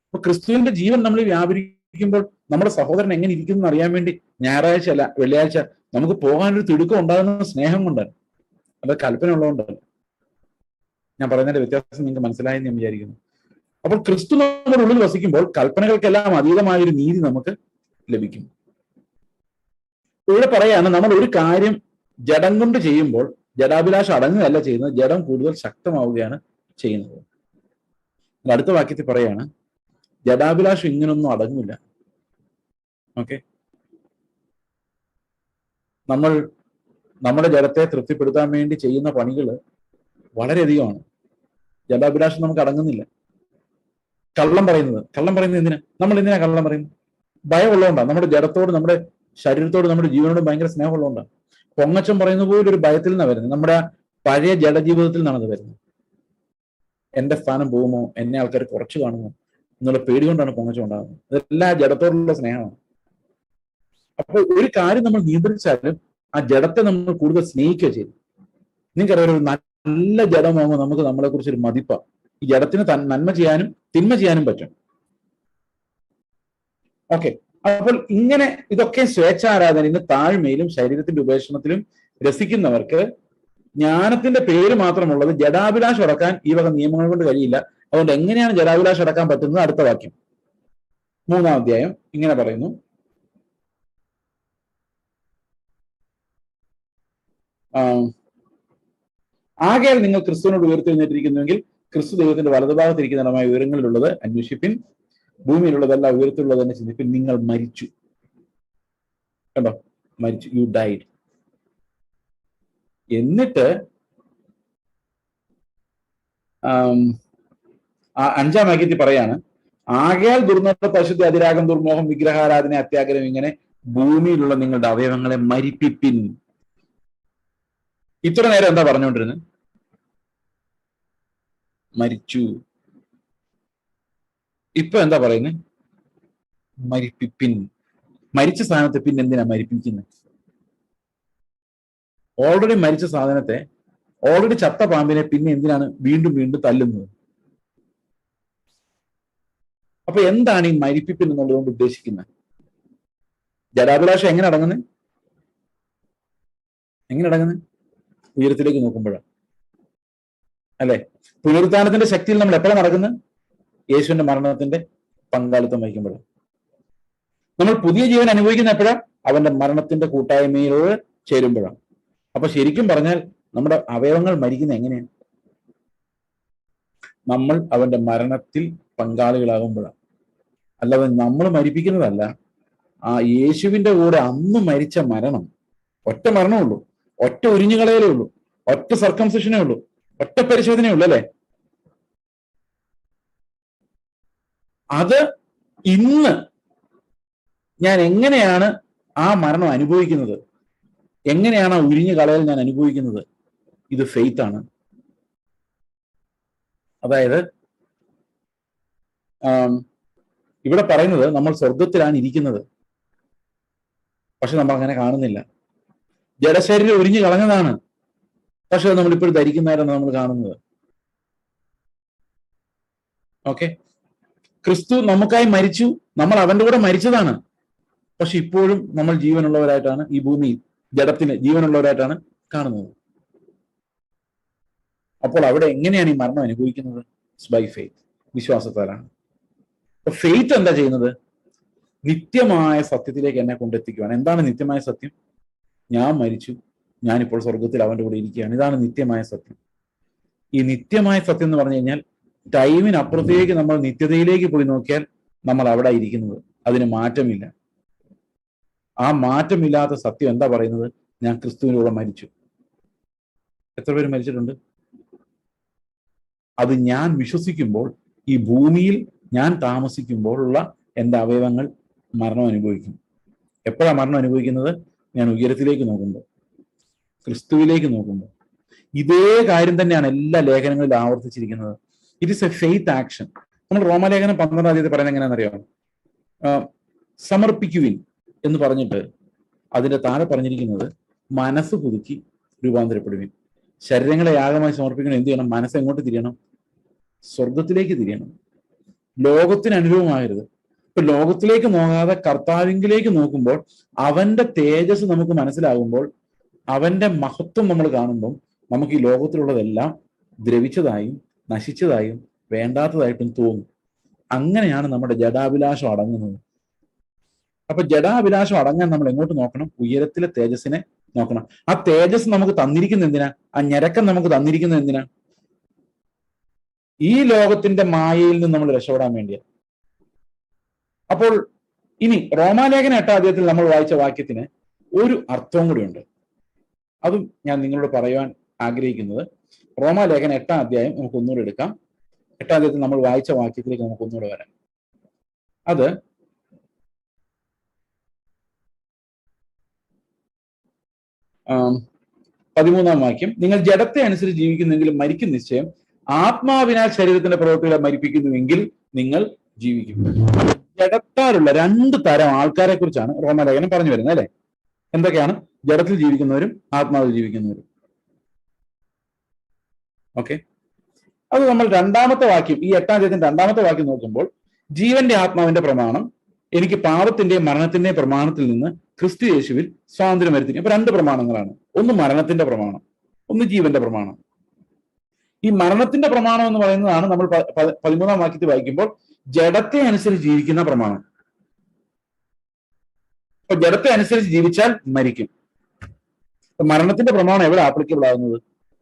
അപ്പൊ ക്രിസ്തുവിന്റെ ജീവൻ നമ്മളിൽ വ്യാപരിക്കുമ്പോൾ നമ്മുടെ സഹോദരൻ എങ്ങനെ ഇരിക്കുന്നു അറിയാൻ വേണ്ടി ഞായറാഴ്ച അല്ല വെള്ളിയാഴ്ച നമുക്ക് പോകാനൊരു തിടുക്കം ഉണ്ടാകുന്ന സ്നേഹം കൊണ്ടാണ്, അത് കൽപ്പന ഉള്ളതുകൊണ്ടല്ല. ഞാൻ പറയുന്നതിന്റെ വ്യത്യാസം നിങ്ങൾക്ക് മനസ്സിലായെന്ന് ഞാൻ വിചാരിക്കുന്നു. അപ്പോൾ ക്രിസ്തു നമ്മുടെ ഉള്ളിൽ വസിക്കുമ്പോൾ കൽപ്പനകൾക്കെല്ലാം അതീതമായൊരു നീതി നമുക്ക് ലഭിക്കും. ഇവിടെ പറയാണ്, നമ്മൾ ഒരു കാര്യം ജഡം കൊണ്ട് ചെയ്യുമ്പോൾ ജഡാഭിലാഷം അടങ്ങുകയല്ല ചെയ്യുന്നത്, ജഡം കൂടുതൽ ശക്തമാവുകയാണ് ചെയ്യുന്നത്. അടുത്ത വാക്യത്തിൽ പറയാണ്, ജഡാഭിലാഷം ഇങ്ങനൊന്നും അടങ്ങില്ല. ഓക്കെ, നമ്മൾ നമ്മുടെ ജഡത്തെ തൃപ്തിപ്പെടുത്താൻ വേണ്ടി ചെയ്യുന്ന പണികൾ വളരെയധികമാണ്. ജഡാഭിലാഷം നമുക്ക് അടങ്ങുന്നില്ല. കള്ളം പറയുന്നത് എന്തിനാ? നമ്മൾ എന്തിനാ കള്ളം പറയുന്നത്? ഭയമുള്ളതുകൊണ്ടാണ്. നമ്മുടെ ജഡത്തോട്, നമ്മുടെ ശരീരത്തോട്, നമ്മുടെ ജീവനോട് ഭയങ്കര സ്നേഹമുള്ളതുകൊണ്ടാണ്. പൊങ്ങച്ചം പറയുന്ന പോലെ ഒരു ഭയത്തിൽ നിന്നാണ് വരുന്നത്. നമ്മുടെ പഴയ ജഡജീവിതത്തിൽ നിന്നാണ് അത് വരുന്നത്. എന്റെ സ്ഥാനം പോകുമോ, എന്നെ ആൾക്കാർ കുറച്ച് കാണുമോ എന്നുള്ള പേടി കൊണ്ടാണ് പൊങ്ങച്ചം ഉണ്ടാകുന്നത്. ഇതെല്ലാം ജഡത്തോടുള്ള സ്നേഹമാണ്. അപ്പോൾ ഒരു കാര്യം നമ്മൾ നിയന്ത്രിച്ചാലും ആ ജഡത്തെ നമ്മൾ കൂടുതൽ സ്നേഹിക്കുക ചെയ്യും. നിങ്ങൾക്കറിയാം, ഒരു നല്ല ജഡമാകുമ്പോൾ നമുക്ക് നമ്മളെ കുറിച്ച് ഒരു മതിപ്പാണ്. ഈ ജഡത്തിന് നന്മ ചെയ്യാനും തിന്മ ചെയ്യാനും പറ്റും. ഓക്കെ, അപ്പോൾ ഇങ്ങനെ ഇതൊക്കെ സ്വേച്ഛാരാധനയിലും താഴ്മയിലും ശരീരത്തിന്റെ ഉപേക്ഷണത്തിലും രസിക്കുന്നവർക്ക് ജ്ഞാനത്തിന്റെ പേര് മാത്രമുള്ളത്. ജഡാഭിലാഷം അടക്കാൻ ഈ വക നിയമങ്ങൾ കൊണ്ട് കഴിയില്ല. അതുകൊണ്ട് എങ്ങനെയാണ് ജഡാഭിലാഷം അടക്കാൻ പറ്റുന്നത്? അടുത്ത വാക്യം 3-ാം അധ്യായം ഇങ്ങനെ പറയുന്നു, ആകയാൽ നിങ്ങൾ ക്രിസ്തുവിനോട് ഉയർത്തെഴുന്നേറ്റിരിക്കുന്നുവെങ്കിൽ ക്രിസ്തു ദൈവത്തിന്റെ വലതുഭാഗത്തിരിക്കുന്നതുമായ ഉയരങ്ങളിലുള്ളത് അന്വേഷിപ്പിൻ, ഭൂമിയിലുള്ളതല്ല ഉയരത്തിലുള്ളത് തന്നെ ചിന്തിപ്പിൻ. നിങ്ങൾ മരിച്ചു. കണ്ടോ, മരിച്ചു, യു ഡൈഡ്. എന്നിട്ട് 5-ാം വാക്യത്തിൽ പറയാണ്, ആകയാൽ ദുർനടപ്പ്, അശുദ്ധി, അതിരാഗം, ദുർമോഹം, വിഗ്രഹാരാധന, അത്യാഗ്രഹം, ഇങ്ങനെ ഭൂമിയിലുള്ള നിങ്ങളുടെ അവയവങ്ങളെ മരിപ്പിപ്പിൻ. ഇത്ര നേരം എന്താ പറഞ്ഞുകൊണ്ടിരുന്നത്? മരിച്ചു. ഇപ്പൊ എന്താ പറയുന്നത്? മരിപ്പിപ്പിൻ. മരിച്ച സാധനത്തെ പിന്നെ എന്തിനാ മരിപ്പിക്കുന്നത്? ഓൾറെഡി മരിച്ച സാധനത്തെ, ഓൾറെഡി ചത്ത പാമ്പിനെ പിന്നെ എന്തിനാണ് വീണ്ടും വീണ്ടും തല്ലുന്നത്? അപ്പൊ എന്താണ് ഈ മരിപ്പിപ്പിൻ എന്നുള്ളതുകൊണ്ട് ഉദ്ദേശിക്കുന്നത്? ജഡാഭിലാഷം എങ്ങനെ അടങ്ങുന്നത്? ഉയരത്തിലേക്ക് നോക്കുമ്പോഴാണ്, അല്ലെ? പുനരുത്ഥാനത്തിന്റെ ശക്തിയിൽ നമ്മൾ എപ്പോഴാണ് നടക്കുന്നത്? യേശുവിന്റെ മരണത്തിന്റെ പങ്കാളിത്തം വഹിക്കുമ്പോഴാണ്. നമ്മൾ പുതിയ ജീവൻ അനുഭവിക്കുന്ന എപ്പോഴാണ്? അവന്റെ മരണത്തിന്റെ കൂട്ടായ്മയോട് ചേരുമ്പോഴാണ്. അപ്പൊ ശരിക്കും പറഞ്ഞാൽ നമ്മുടെ അവയവങ്ങൾ മരിക്കുന്ന എങ്ങനെയാണ്? നമ്മൾ അവന്റെ മരണത്തിൽ പങ്കാളികളാകുമ്പോഴാണ്. അല്ലാതെ നമ്മൾ മരിപ്പിക്കുന്നതല്ല. ആ യേശുവിന്റെ കൂടെ അന്ന് മരിച്ച മരണം, ഒറ്റ മരണമുള്ളൂ, ഒറ്റ ഉരിഞ്ഞുകളയലേ ഉള്ളൂ, ഒറ്റ സർക്കംസിഷനേ ഉള്ളൂ, ഒറ്റ പരിശോധനയേ ഉള്ളൂ, അല്ലെ? അത് ഇന്ന് ഞാൻ എങ്ങനെയാണ് ആ മരണം അനുഭവിക്കുന്നത്? എങ്ങനെയാണ് ആ ഉരിഞ്ഞു കളയൽ ഞാൻ അനുഭവിക്കുന്നത്? ഇത് ഫെയ്ത്ത് ആണ്. അതായത് ഇവിടെ പറയുന്നത് നമ്മൾ സ്വർഗത്തിലാണ് ഇരിക്കുന്നത്, പക്ഷെ നമ്മൾ അങ്ങനെ കാണുന്നില്ല. ജഡശരീരം ഉരിഞ്ഞു കളഞ്ഞതാണ്, പക്ഷെ നമ്മളിപ്പോഴും ധരിക്കുന്നവരാണ് നമ്മൾ കാണുന്നത്. ഓക്കെ, ക്രിസ്തു നമുക്കായി മരിച്ചു, നമ്മൾ അവന്റെ കൂടെ മരിച്ചതാണ്, പക്ഷെ ഇപ്പോഴും നമ്മൾ ജീവനുള്ളവരായിട്ടാണ് ഈ ഭൂമിയിൽ, ജഡത്തിന് ജീവനുള്ളവരായിട്ടാണ് കാണുന്നത്. അപ്പോൾ അവിടെ എങ്ങനെയാണ് ഈ മരണം അനുഭവിക്കുന്നത്? ബൈ ഫെയ്ത്ത്, വിശ്വാസത്താലാണ്. അപ്പൊ ഫെയ്ത്ത് എന്താ ചെയ്യുന്നത്? നിത്യമായ സത്യത്തിലേക്ക് എന്നെ കൊണ്ടെത്തിക്കുകയാണ്. എന്താണ് നിത്യമായ സത്യം? ഞാൻ മരിച്ചു, ഞാനിപ്പോൾ സ്വർഗത്തിൽ അവന്റെ കൂടെ ഇരിക്കുകയാണ്. ഇതാണ് നിത്യമായ സത്യം. ഈ നിത്യമായ സത്യം എന്ന് പറഞ്ഞു കഴിഞ്ഞാൽ ടൈമിനപ്പുറത്തേക്ക് നമ്മൾ നിത്യതയിലേക്ക് പോയി നോക്കിയാൽ നമ്മൾ അവിടെ ഇരിക്കുന്നത്, അതിന് മാറ്റമില്ല. ആ മാറ്റമില്ലാത്ത സത്യം എന്താ പറയുന്നത്? ഞാൻ ക്രിസ്തുവിനൂടെ മരിച്ചു. എത്ര പേര് മരിച്ചിട്ടുണ്ട്? അത് ഞാൻ വിശ്വസിക്കുമ്പോൾ ഈ ഭൂമിയിൽ ഞാൻ താമസിക്കുമ്പോഴുള്ള എൻ്റെ അവയവങ്ങൾ മരണം അനുഭവിക്കും. എപ്പോഴാണ് മരണം അനുഭവിക്കുന്നത്? ഞാൻ ഉയരത്തിലേക്ക് നോക്കുമ്പോൾ, ക്രിസ്തുവിലേക്ക് നോക്കുമ്പോൾ. ഇതേ കാര്യം തന്നെയാണ് എല്ലാ ലേഖനങ്ങളിലും ആവർത്തിച്ചിരിക്കുന്നത്. It is a faith action. നമ്മൾ റോമാലേഖനം 12-ാം അധ്യായത്തിൽ പറയുന്നത് എങ്ങനെയാണെന്നറിയാമോ? സമർപ്പിക്കുവിൻ എന്ന് പറഞ്ഞിട്ട് അതിന്റെ താഴെ പറഞ്ഞിരിക്കുന്നത് മനസ്സ് പുതുക്കി രൂപാന്തരപ്പെടുവിൻ. ശരീരങ്ങളെ യാഗമായി സമർപ്പിക്കണം. എന്ത് ചെയ്യണം? മനസ്സ് എങ്ങോട്ട് തിരിയണം? സ്വർഗത്തിലേക്ക് തിരിയണം. ലോകത്തിന് അനുരൂപമാകരുത്. ഇപ്പൊ ലോകത്തിലേക്ക് നോക്കാതെ കർത്താവിങ്കിലേക്ക് നോക്കുമ്പോൾ അവന്റെ തേജസ് നമുക്ക് മനസ്സിലാകുമ്പോൾ, അവന്റെ മഹത്വം നമ്മൾ കാണുമ്പോൾ നമുക്ക് ഈ ലോകത്തിലുള്ളതെല്ലാം ദ്രവിച്ചതായും നശിച്ചതായും വേണ്ടാത്തതായിട്ടും തോന്നും. അങ്ങനെയാണ് നമ്മുടെ ജഡാഭിലാഷം അടങ്ങുന്നത്. അപ്പൊ ജഡാഭിലാഷം അടങ്ങാൻ നമ്മൾ എങ്ങോട്ട് നോക്കണം? ഉയരത്തിലെ തേജസ്സിനെ നോക്കണം. ആ തേജസ് നമുക്ക് തന്നിരിക്കുന്ന എന്തിനാ? ആ ഞരക്കം നമുക്ക് തന്നിരിക്കുന്നത് എന്തിനാ? ഈ ലോകത്തിന്റെ മായയിൽ നിന്ന് നമ്മൾ രക്ഷപ്പെടാൻ വേണ്ടിയാണ്. അപ്പോൾ ഇനി റോമാലേഖന 8-ാം അധ്യായത്തിൽ നമ്മൾ വായിച്ച വാക്യത്തിന് ഒരു അർത്ഥവും കൂടിയുണ്ട്. അതും ഞാൻ നിങ്ങളോട് പറയുവാൻ ആഗ്രഹിക്കുന്നത്. റോമാലേഖന 8-ാം അധ്യായം നമുക്ക് ഒന്നുകൂടെ എടുക്കാം. 8-ാം അധ്യായത്തിൽ നമ്മൾ വായിച്ച വാക്യത്തിലേക്ക് നമുക്ക് ഒന്നുകൂടെ വരാം. അത് 13-ാം വാക്യം. നിങ്ങൾ ജഡത്തെ അനുസരിച്ച് ജീവിക്കുന്നെങ്കിലും മരിക്കും നിശ്ചയം, ആത്മാവിനാൽ ശരീരത്തിന്റെ പ്രവൃത്തികളെ മരിപ്പിക്കുന്നുവെങ്കിൽ നിങ്ങൾ ജീവിക്കും. ജഡത്താലുള്ള 2 തരം ആൾക്കാരെ കുറിച്ചാണ് റോമാലേഖനം പറഞ്ഞു വരുന്നത്, അല്ലെ? എന്തൊക്കെയാണ്? ജഡത്തിൽ ജീവിക്കുന്നവരും ആത്മാവിൽ ജീവിക്കുന്നവരും. ഓക്കെ, അത് നമ്മൾ 2-ാമത്തെ വാക്യം, ഈ 8-ാം അധ്യായത്തിന്റെ 2-ാമത്തെ വാക്യം നോക്കുമ്പോൾ, ജീവന്റെ ആത്മാവിന്റെ പ്രമാണം എനിക്ക് പാപത്തിന്റെയും മരണത്തിന്റെയും പ്രമാണത്തിൽ നിന്ന് ക്രിസ്തു യേശുവിൽ സ്വാതന്ത്ര്യം വരുത്തി. അപ്പൊ 2 പ്രമാണങ്ങളാണ്. ഒന്ന് മരണത്തിന്റെ പ്രമാണം, ഒന്ന് ജീവന്റെ പ്രമാണം. ഈ മരണത്തിന്റെ പ്രമാണം എന്ന് പറയുന്നതാണ് നമ്മൾ 13-ാം വാക്യത്തിൽ വായിക്കുമ്പോൾ ജഡത്തെ അനുസരിച്ച് ജീവിക്കുന്ന പ്രമാണം. അപ്പൊ ജഡത്തെ അനുസരിച്ച് ജീവിച്ചാൽ മരിക്കും. അപ്പൊ മരണത്തിന്റെ പ്രമാണം എവിടെ ആപ്ലിക്കബിൾ ആകുന്നത്?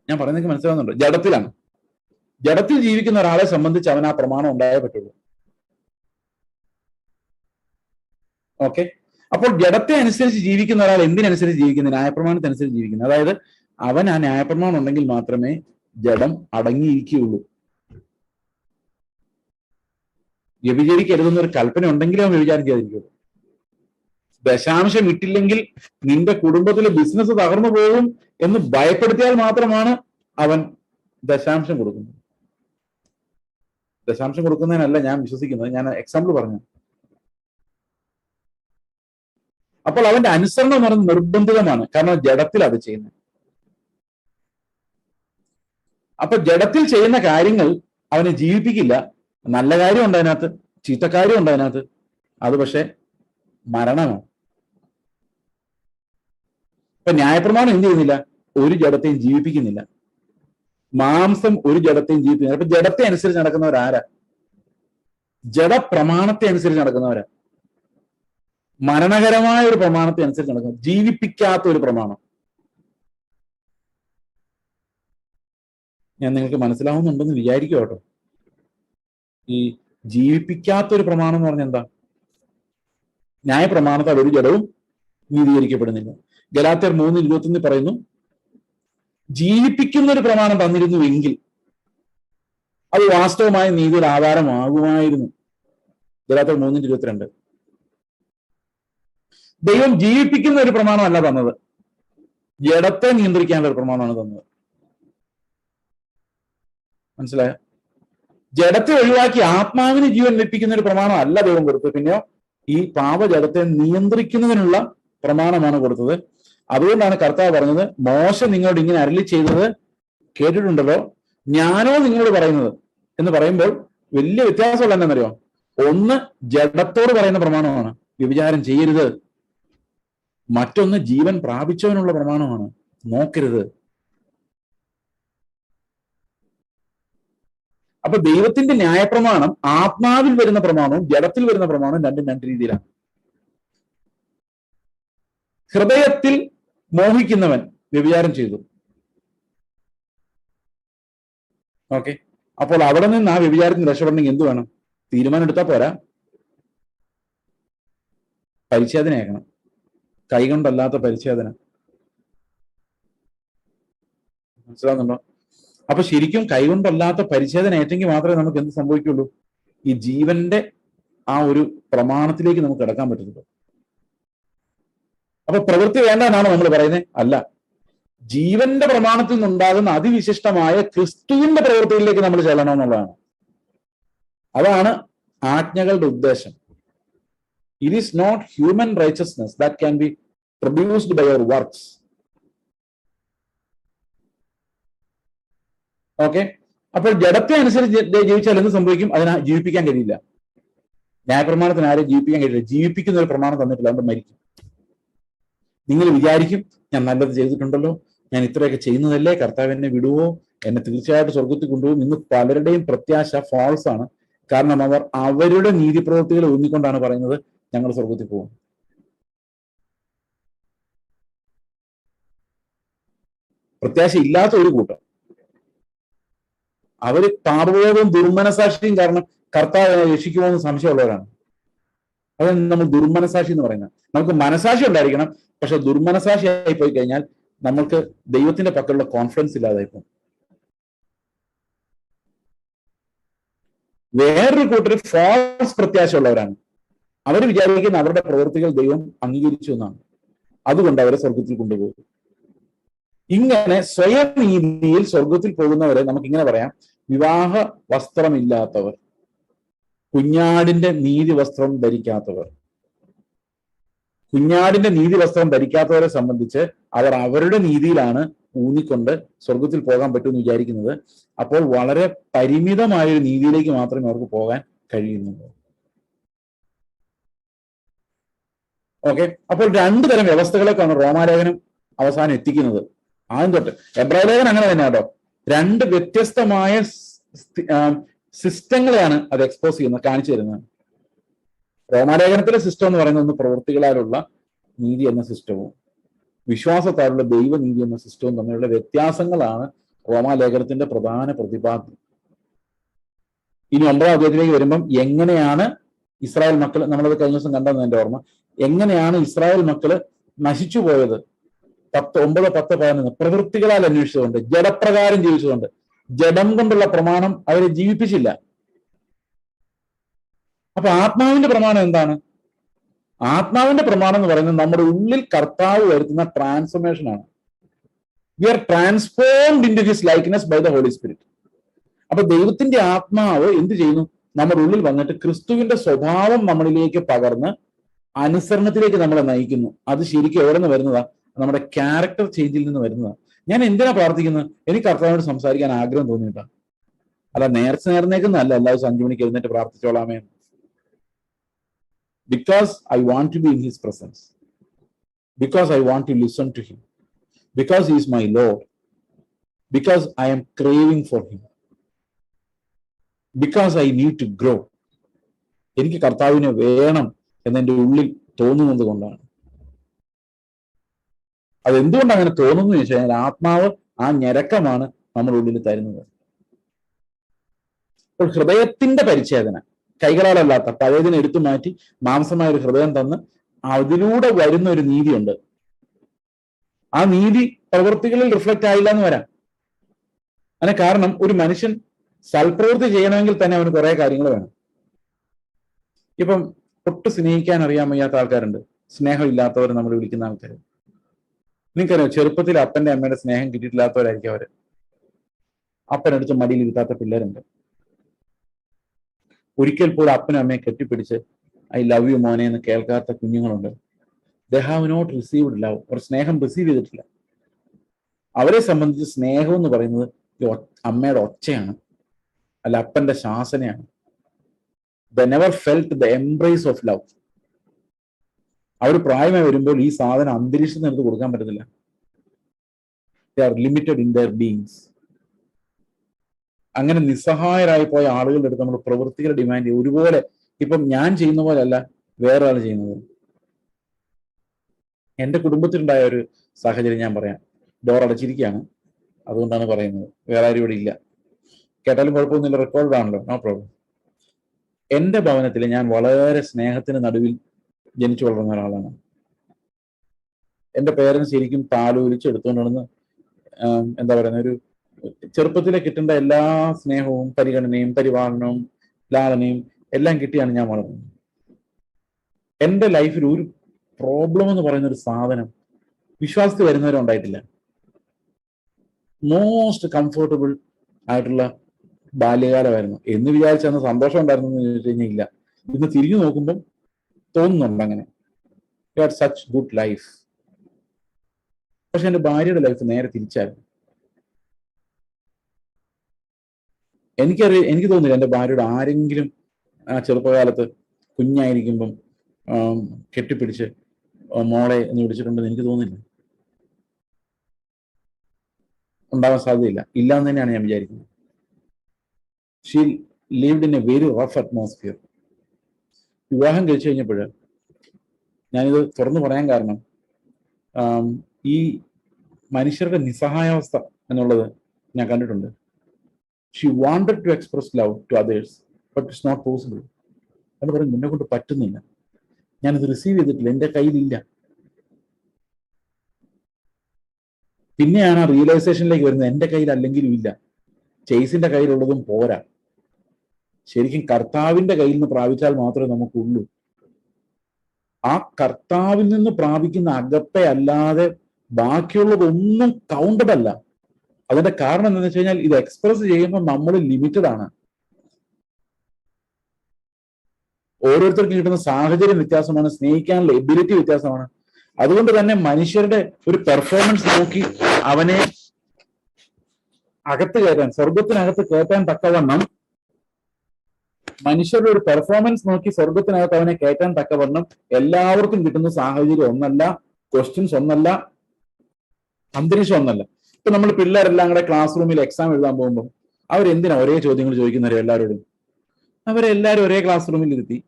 ഞാൻ പറയുന്നത് മനസ്സിലാവുന്നുണ്ടോ? ജഡത്തിലാണ്. ജഡത്തിൽ ജീവിക്കുന്ന ഒരാളെ സംബന്ധിച്ച് അവൻ ആ പ്രമാണം ഉണ്ടായേ പറ്റുള്ളൂ. ഓക്കെ, അപ്പോൾ ജഡത്തെ അനുസരിച്ച് ജീവിക്കുന്ന ഒരാൾ എന്തിനനുസരിച്ച് ജീവിക്കുന്നത്? ന്യായപ്രമാണത്തിനനുസരിച്ച് ജീവിക്കുന്നത്. അതായത് അവൻ ആ ന്യായപ്രമാണം ഉണ്ടെങ്കിൽ മാത്രമേ ജഡം അടങ്ങിയിരിക്കുകയുള്ളൂ. വ്യഭിചരിക്കരുതെന്നൊരു കൽപ്പന ഉണ്ടെങ്കിലും അവൻ വ്യഭിചാരം ചെയ്യാതിരിക്കുള്ളൂ. ദശാംശം ഇട്ടില്ലെങ്കിൽ നിന്റെ കുടുംബത്തിലെ ബിസിനസ് തകർന്നു പോകും എന്ന് ഭയപ്പെടുത്തിയാൽ മാത്രമാണ് അവൻ ദശാംശം കൊടുക്കുന്നത്. ദശാംശം കൊടുക്കുന്നതിനല്ല ഞാൻ വിശ്വസിക്കുന്നത്, ഞാൻ എക്സാമ്പിൾ പറഞ്ഞു. അപ്പോൾ അവന്റെ അനുസരണം എന്ന് പറയുന്നത് നിർബന്ധിതമാണ്, കാരണം ജഡത്തിൽ അത് ചെയ്യുന്നത്. അപ്പൊ ജഡത്തിൽ ചെയ്യുന്ന കാര്യങ്ങൾ അവനെ ജീവിപ്പിക്കില്ല. നല്ല കാര്യം ഉണ്ട് അതിനകത്ത്, ചീത്തക്കാര്യം ഉണ്ട് അതിനകത്ത്. അത് പക്ഷെ മരണമാണ്. ഇപ്പൊ ന്യായപ്രമാണം എന്ത് ചെയ്യുന്നില്ല? ഒരു ജഡത്തെയും ജീവിപ്പിക്കുന്നില്ല. മാംസം ഒരു ജഡത്തെയും ജീവിപ്പിക്കുന്നില്ല. അപ്പൊ ജഡത്തെ അനുസരിച്ച് നടക്കുന്നവരാരാ? ജഡപ്രമാണത്തെ അനുസരിച്ച് നടക്കുന്നവരാ. മരണകരമായ ഒരു പ്രമാണത്തെ അനുസരിച്ച് നടക്കുന്നത്, ജീവിപ്പിക്കാത്ത ഒരു പ്രമാണം. ഞാൻ നിങ്ങൾക്ക് മനസ്സിലാവുന്നുണ്ടെന്ന് വിചാരിക്കും കേട്ടോ. ഈ ജീവിപ്പിക്കാത്തൊരു പ്രമാണം എന്ന് പറഞ്ഞാൽ എന്താ? ന്യായപ്രമാണത്താൽ ഒരു ജഡവും നീതീകരിക്കപ്പെടുന്നില്ല. ഗലാത്യർ 3:21 പറയുന്നു, ജീവിപ്പിക്കുന്ന ഒരു പ്രമാണം തന്നിരുന്നുവെങ്കിൽ അത് വാസ്തവമായ നീതിയുടെ ആധാരമാകുമായിരുന്നു. ഗലാത്യർ 3:22. ദൈവം ജീവിപ്പിക്കുന്ന ഒരു പ്രമാണമല്ല തന്നത്, ജഡത്തെ നിയന്ത്രിക്കാനുള്ള ഒരു പ്രമാണമാണ് തന്നത്. മനസ്സിലായോ? ജഡത്തെ ഒഴിവാക്കി ആത്മാവിന് ജീവൻ ലഭിക്കുന്ന ഒരു പ്രമാണം അല്ല ദൈവം കൊടുത്തത്. പിന്നെയോ ഈ പാപജഡത്തെ നിയന്ത്രിക്കുന്നതിനുള്ള പ്രമാണമാണ് കൊടുത്തത്. അതുകൊണ്ടാണ് കർത്താവ് പറഞ്ഞത്, മോശ നിങ്ങളോട് ഇങ്ങനെ അരുളി ചെയ്തത് കേട്ടിട്ടുണ്ടല്ലോ, ഞാനോ നിങ്ങളോട് പറയുന്നത് എന്ന് പറയുമ്പോൾ വലിയ വ്യത്യാസമുള്ള എന്താണെന്നറിയോ? ഒന്ന് ജഡത്തോട് പറയുന്ന പ്രമാണമാണ്, വ്യഭിചാരം ചെയ്യരുത്. മറ്റൊന്ന് ജീവൻ പ്രാപിച്ചവനുള്ള പ്രമാണമാണ്, നോക്കരുത്. അപ്പൊ ദൈവത്തിന്റെ ന്യായപ്രമാണം ആത്മാവിൽ വരുന്ന പ്രമാണവും ജഡത്തിൽ വരുന്ന പ്രമാണവും രണ്ടും രണ്ട് രീതിയിലാണ്. ഹൃദയത്തിൽ മോഹിക്കുന്നവൻ വ്യഭിചാരം ചെയ്തു. ഓക്കെ, അപ്പോൾ അവിടെ നിന്ന് ആ വ്യഭിചാരത്തിന് രക്ഷപ്പെടണമെങ്കിൽ എന്ത് വേണം? തീരുമാനം എടുത്താൽ പോരാ, പരിച്ഛേദനയാക്കണം. കൈകൊണ്ടല്ലാത്ത പരിച്ഛേദന. മനസ്സിലാവുന്നുണ്ടോ? അപ്പൊ ശരിക്കും കൈകൊണ്ടല്ലാത്ത പരിച്ഛേദന ഏറ്റെങ്കിൽ മാത്രമേ നമുക്ക് എന്ത് സംഭവിക്കുള്ളൂ? ഈ ജീവന്റെ ആ ഒരു പ്രമാണത്തിലേക്ക് നമുക്ക് കിടക്കാൻ പറ്റുള്ളൂ. അപ്പൊ പ്രവൃത്തി വേണ്ട എന്നാണ് നമ്മൾ പറയുന്നത്? അല്ല, ജീവന്റെ പ്രമാണത്തിൽ നിന്നുണ്ടാകുന്ന അതിവിശിഷ്ടമായ ക്രിസ്തുവിന്റെ പ്രവൃത്തികളിലേക്ക് നമ്മൾ ചെല്ലണമെന്നുള്ളതാണ്. അതാണ് ആജ്ഞകളുടെ ഉദ്ദേശം. It is not human righteousness that can be produced by your works. Okay, അപ്പോൾ ജഡത്തെ അനുസരിച്ച് ജീവിച്ചാൽ എന്ത് സംഭവിക്കും? അതിനെ ജീവിപ്പിക്കാൻ കഴിയില്ല. ന്യായപ്രമാണത്തിന് ആരെയും ജീവിപ്പിക്കാൻ കഴിയില്ല. ജീവിപ്പിക്കുന്ന ഒരു പ്രമാണം തന്നിട്ടില്ല, അതുകൊണ്ട് മരിക്കും. നിങ്ങൾ വിചാരിക്കും, ഞാൻ നല്ലത് ചെയ്തിട്ടുണ്ടല്ലോ, ഞാൻ ഇത്രയൊക്കെ ചെയ്യുന്നതല്ലേ, കർത്താവ് എന്നെ വിടുവോ, എന്നെ തീർച്ചയായിട്ടും സ്വർഗത്തിൽ കൊണ്ടുപോകും. ഇന്ന് പലരുടെയും പ്രത്യാശ ഫാൾസ് ആണ്. കാരണം അവർ അവരുടെ നീതിപ്രവൃത്തികൾ ഊന്നിക്കൊണ്ടാണ് പറയുന്നത് ഞങ്ങൾ സ്വർഗത്തിൽ പോകും. പ്രത്യാശ ഇല്ലാത്ത ഒരു കൂട്ടം, അവര് പാപബോധവും ദുർമനസാക്ഷിയും കാരണം കർത്താവിനെ രക്ഷിക്കുമോ എന്ന് സംശയമുള്ളവരാണ്. അതാണ് നമ്മൾ ദുർമനസാക്ഷി എന്ന് പറയുന്നത്. നമുക്ക് മനസാക്ഷി ഉണ്ടായിരിക്കണം, പക്ഷെ ദുർമനസാക്ഷി ആയി പോയി കഴിഞ്ഞാൽ നമുക്ക് ദൈവത്തിന്റെ പക്കലുള്ള കോൺഫിഡൻസ് ഇല്ലാതായിപ്പോ. വേറൊരു കൂട്ടർ ഫാൾസ് പ്രത്യാശ ഉള്ളവരാണ്. അവർ വിചാരിക്കുന്ന അവരുടെ പ്രവൃത്തികൾ ദൈവം അംഗീകരിച്ചു എന്നാണ്, അതുകൊണ്ട് അവരെ സ്വർഗത്തിൽ കൊണ്ടുപോകും. ഇങ്ങനെ സ്വയം നീതിയിൽ സ്വർഗത്തിൽ പോകുന്നവരെ നമുക്ക് ഇങ്ങനെ പറയാം: വിവാഹ വസ്ത്രമില്ലാത്തവർ, കുഞ്ഞാടിന്റെ നീതി വസ്ത്രം ധരിക്കാത്തവർ. കുഞ്ഞാടിന്റെ നീതി വസ്ത്രം ധരിക്കാത്തവരെ സംബന്ധിച്ച് അവർ അവരുടെ നീതിയിലാണ് ഊന്നിക്കൊണ്ട് സ്വർഗത്തിൽ പോകാൻ പറ്റുമെന്ന് വിചാരിക്കുന്നത്. അപ്പോൾ വളരെ പരിമിതമായൊരു നീതിയിലേക്ക് മാത്രമേ അവർക്ക് പോകാൻ കഴിയുന്നുള്ളൂ. ഓക്കെ, അപ്പോൾ രണ്ടു തരം വ്യവസ്ഥകളൊക്കെയാണ് റോമാലേഖനം അവസാനം എത്തിക്കുന്നത്. ആദ്യം തൊട്ട് എബ്രായ ലേഖനം അങ്ങനെ തന്നെ കേട്ടോ. രണ്ട് വ്യത്യസ്തമായ സിസ്റ്റങ്ങളെയാണ് അത് എക്സ്പോസ് ചെയ്യുന്നത്, കാണിച്ചു തരുന്നത്. റോമാലേഖനത്തിലെ സിസ്റ്റം എന്ന് പറയുന്നത് ഒന്ന് പ്രവൃത്തികളാലുള്ള നീതി എന്ന സിസ്റ്റവും വിശ്വാസത്താലുള്ള ദൈവനീതി എന്ന സിസ്റ്റവും തമ്മിലുള്ള വ്യത്യാസങ്ങളാണ് റോമാലേഖനത്തിന്റെ പ്രധാന പ്രതിപാദ്യം. ഇനി 9ാം അധ്യായത്തിലേക്ക് വരുമ്പം എങ്ങനെയാണ് ഇസ്രായേൽ മക്കൾ, നമ്മളത് കഴിഞ്ഞ ദിവസം കണ്ടെന്ന് എന്റെ ഓർമ്മ, എങ്ങനെയാണ് ഇസ്രായേൽ മക്കള് നശിച്ചു പോയത്? 9, 10, 11 പ്രവൃത്തികളാൽ അന്വേഷിച്ചുകൊണ്ട്, ജഡപ്രകാരം ജീവിച്ചുകൊണ്ട്, ജഡം കൊണ്ടുള്ള പ്രമാണം അവരെ ജീവിപ്പിച്ചില്ല. അപ്പൊ ആത്മാവിന്റെ പ്രമാണം എന്താണ്? ആത്മാവിന്റെ പ്രമാണം എന്ന് പറയുന്നത് നമ്മുടെ ഉള്ളിൽ കർത്താവ് വരുത്തുന്ന ട്രാൻസ്ഫോർമേഷൻ ആണ്. We are transformed into his likeness by the Holy Spirit. അപ്പൊ ദൈവത്തിന്റെ ആത്മാവ് എന്ത് ചെയ്യുന്നു? നമ്മുടെ ഉള്ളിൽ വന്നിട്ട് ക്രിസ്തുവിന്റെ സ്വഭാവം നമ്മളിലേക്ക് പകർന്ന് അനുസരണത്തിലേക്ക് നമ്മളെ നയിക്കുന്നു. അത് ശരിക്കും എവിടെ നിന്ന് വരുന്നതാ? നമ്മുടെ ക്യാരക്ടർ ചേഞ്ചിൽ നിന്ന് വരുന്നതാണ്. ഞാൻ എന്തിനാ പ്രാർത്ഥിക്കുന്നത്? എനിക്ക് കർത്താവിനോട് സംസാരിക്കാൻ ആഗ്രഹം തോന്നിയിട്ടാണ്. അല്ല നേർന്നേക്കുന്നല്ല എല്ലാവരും 5 മണിക്ക് എഴുന്നേറ്റ് പ്രാർത്ഥിച്ചോളാമേ. Because I want to be in his presence, because I want to listen to him, because he is my Lord, because I am craving for him, because I need to grow. എനിക്ക് കർത്താവിനെ വേണം എന്നെൻ്റെ ഉള്ളിൽ തോന്നുന്നത് കൊണ്ടാണ്. അതെന്തുകൊണ്ട് അങ്ങനെ തോന്നുന്നു എന്ന് വെച്ചാൽ ആത്മാവ് ആ ഞരക്കമാണ് നമ്മുടെ ഉള്ളിൽ തരുന്നത്. അപ്പോൾ ഹൃദയത്തിന്റെ പരിച്ഛേദന, കൈകളാലല്ലാത്ത പഴയതിനെ എടുത്തു മാറ്റി മാംസമായ ഒരു ഹൃദയം തന്ന് അതിലൂടെ വരുന്ന ഒരു നീതിയുണ്ട്. ആ നീതി പ്രവൃത്തികളിൽ റിഫ്ലക്റ്റ് ആയില്ല എന്ന് വരാം. അതിന് കാരണം ഒരു മനുഷ്യൻ സൽപ്രവൃത്തി ചെയ്യണമെങ്കിൽ തന്നെ അവന് കുറെ കാര്യങ്ങൾ വേണം. ഇപ്പം ഒട്ടും സ്നേഹിക്കാൻ അറിയാൻ വയ്യാത്ത ആൾക്കാരുണ്ട്, സ്നേഹമില്ലാത്തവർ നമ്മൾ വിളിക്കുന്ന ആൾക്കാർ. നിങ്ങൾക്കറിയാം, ചെറുപ്പത്തിൽ അപ്പന്റെ അമ്മയുടെ സ്നേഹം കിട്ടിയിട്ടില്ലാത്തവരായിരിക്കും അവര്. അപ്പനടുത്ത് മടിയിൽ ഇരുത്താത്ത പിള്ളേരുണ്ട്. ഒരിക്കൽ പോലും അപ്പനും അമ്മയെ കെട്ടിപ്പിടിച്ച് ഐ ലവ് യു മോനെ എന്ന് കേൾക്കാത്ത കുഞ്ഞുങ്ങളുണ്ട്. They have not received love. അവർ സ്നേഹം റിസീവ് ചെയ്തിട്ടില്ല. അവരെ സംബന്ധിച്ച് സ്നേഹം എന്ന് പറയുന്നത് അമ്മയുടെ ഒച്ചയാണ്, അല്ല അപ്പന്റെ ശാസനയാണ്. The never felt the embrace of love. അവർ പ്രായമായി വരുമ്പോൾ ഈ സാധനം അന്തരീക്ഷത്തിന് എടുത്ത് കൊടുക്കാൻ പറ്റത്തില്ല. They are limited in their beings. അങ്ങനെ നിസ്സഹായരായി പോയ ആളുകളുടെ അടുത്ത് നമ്മൾ പ്രവൃത്തികൾ ഡിമാൻഡ് ചെയ്യും. ഒരുപോലെ ഇപ്പം ഞാൻ ചെയ്യുന്ന പോലെ അല്ല വേറെ ആൾ ചെയ്യുന്നത്. എൻ്റെ കുടുംബത്തിലുണ്ടായ ഒരു സാഹചര്യം ഞാൻ പറയാം. ഡോർ അടച്ചിരിക്കുകയാണ്, അതുകൊണ്ടാണ് പറയുന്നത്. വേറെ ആരും ഇവിടെ ഇല്ല. കേട്ടാലും കുഴപ്പമൊന്നുമില്ല, റെക്കോർഡ് ആണല്ലോ, നോ പ്രോബ്ലം. എൻ്റെ ഭവനത്തിൽ ഞാൻ വളരെ സ്നേഹത്തിന് നടുവിൽ ജനിച്ചു വളർന്ന ഒരാളാണ്. എൻ്റെ പേരൻസ് ശരിക്കും താലോലിച്ച് എടുത്തുകൊണ്ട് നടന്ന് എന്താ പറയുന്ന ഒരു ചെറുപ്പത്തിലെ കിട്ടേണ്ട എല്ലാ സ്നേഹവും പരിഗണനയും പരിപാലനവും ലാളനയും എല്ലാം കിട്ടിയാണ് ഞാൻ വളർന്നത്. എൻ്റെ ലൈഫിൽ ഒരു പ്രോബ്ലം എന്ന് പറയുന്ന ഒരു സാധനം വിശ്വാസത്തിൽ വരുന്നവരും ഉണ്ടായിട്ടില്ല. മോസ്റ്റ് കംഫർട്ടബിൾ ആയിട്ടുള്ള ബാല്യകാലമായിരുന്നു എന്ന് വിചാരിച്ചന്ന് സന്തോഷം ഉണ്ടായിരുന്നു എന്ന് ചോദിച്ചു കഴിഞ്ഞാൽ ഇല്ല. ഇന്ന് തിരിഞ്ഞു നോക്കുമ്പം തോന്നുന്നുണ്ട് അങ്ങനെ, you had such good life. പക്ഷെ എൻ്റെ ഭാര്യയുടെ ലൈഫ് നേരെ തിരിച്ചായിരുന്നു. എനിക്ക് തോന്നുന്നില്ല എൻ്റെ ഭാര്യയുടെ ആരെങ്കിലും ആ ചെറുപ്പകാലത്ത് കുഞ്ഞായിരിക്കുമ്പം കെട്ടിപ്പിടിച്ച് മോളെ എന്ന് വിളിച്ചിട്ടുണ്ടെന്ന് എനിക്ക് തോന്നുന്നില്ല. ഉണ്ടാവാൻ സാധ്യതയില്ല, ഇല്ല എന്ന് തന്നെയാണ് ഞാൻ വിചാരിക്കുന്നത്. She lived in A very rough atmosphere. വിവാഹം കഴിച്ചു കഴിഞ്ഞപ്പോൾ ഞാനിത് തുറന്നു പറയാൻ കാരണം ഈ മനുഷ്യരുടെ നിസ്സഹായാവസ്ഥ എന്നുള്ളത് ഞാൻ കണ്ടിട്ടുണ്ട്. She wanted to express love to others but it's not possible. എന്ന് പറയും എന്നെ കൊണ്ട് പറ്റുന്നില്ല, ഞാനിത് റിസീവ് ചെയ്തിട്ടില്ല, എൻ്റെ കയ്യിലില്ല. പിന്നെയാണ് ആ റിയലൈസേഷനിലേക്ക് വരുന്നത്, എൻ്റെ കയ്യിൽ അല്ലെങ്കിലും ഇല്ല, ചേസിന്റെ കയ്യിലുള്ളതും പോരാ, ശരിക്കും കർത്താവിന്റെ കയ്യിൽ നിന്ന് പ്രാപിച്ചാൽ മാത്രമേ നമുക്കുള്ളൂ. ആ കർത്താവിൽ നിന്ന് പ്രാപിക്കുന്ന അകത്തെ അല്ലാതെ ബാക്കിയുള്ളതൊന്നും കൗണ്ടഡ് അല്ല. അതിന്റെ കാരണം എന്താണെന്ന് വെച്ച് കഴിഞ്ഞാൽ ഇത് എക്സ്പ്രസ് ചെയ്യുമ്പോൾ നമ്മൾ ലിമിറ്റഡ് ആണ്. ഓരോരുത്തർക്കും കിട്ടുന്ന സാഹചര്യം വ്യത്യാസമാണ്, സ്നേഹിക്കാനുള്ള എബിലിറ്റി വ്യത്യാസമാണ്. അതുകൊണ്ട് തന്നെ മനുഷ്യരുടെ ഒരു പെർഫോമൻസ് നോക്കി അവനെ അകത്ത് കയറ്റാൻ, സ്വർഗത്തിനകത്ത് കയറ്റാൻ തക്കവണ്ണം, മനുഷ്യരുടെ ഒരു പെർഫോമൻസ് നോക്കി സ്വർഗത്തിനകത്ത് അവനെ കയറ്റാൻ തക്കവണ്ണം എല്ലാവർക്കും കിട്ടുന്ന സാഹചര്യം ഒന്നല്ല, ക്വസ്റ്റ്യൻസ് ഒന്നല്ല, അന്തരീക്ഷം ഒന്നല്ല. ഇപ്പൊ നമ്മൾ പിള്ളേരെല്ലാം കൂടെ ക്ലാസ് റൂമിൽ എക്സാം എഴുതാൻ പോകുമ്പോൾ അവരെന്തിനാ ഒരേ ചോദ്യങ്ങൾ ചോദിക്കുന്നവരെ എല്ലാവരോടും? അവരെല്ലാവരും ഒരേ ക്ലാസ് റൂമിൽ ഇരുത്തി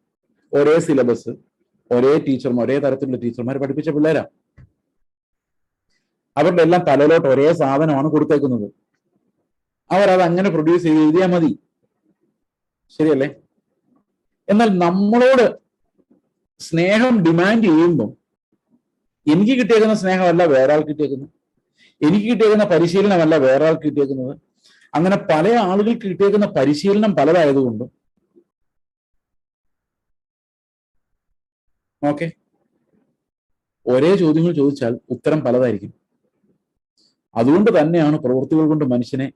ഒരേ സിലബസ്, ഒരേ ടീച്ചർമാർ, ഒരേ തരത്തിലുള്ള ടീച്ചർമാർ പഠിപ്പിച്ച പിള്ളേരാ. അവരുടെ എല്ലാം തലയിലോട്ട് ഒരേ സാധനമാണ് കൊടുത്തേക്കുന്നത്. അവരത് അങ്ങനെ പ്രൊഡ്യൂസ് ചെയ്ത് എഴുതിയാൽ മതി, ശരിയല്ലേ? എന്നാൽ നമ്മളോട് സ്നേഹം ഡിമാൻഡ് ചെയ്യുമ്പോൾ എനിക്ക് കിട്ടിയേക്കുന്ന സ്നേഹമല്ല വേറെ ആൾക്ക് കിട്ടിയേക്കുന്നത്, എനിക്ക് കിട്ടിയേക്കുന്ന പരിശീലനമല്ല വേറെ ആൾക്ക് കിട്ടിയേക്കുന്നത്. അങ്ങനെ പല ആളുകൾക്ക് കിട്ടിയേക്കുന്ന പരിശീലനം പലതായതുകൊണ്ട് ഓക്കെ, ഒരേ ചോദ്യങ്ങൾ ചോദിച്ചാൽ ഉത്തരം പലതായിരിക്കും. അതുകൊണ്ട് തന്നെയാണ് പ്രവൃത്തികൾ കൊണ്ട് മനുഷ്യനെ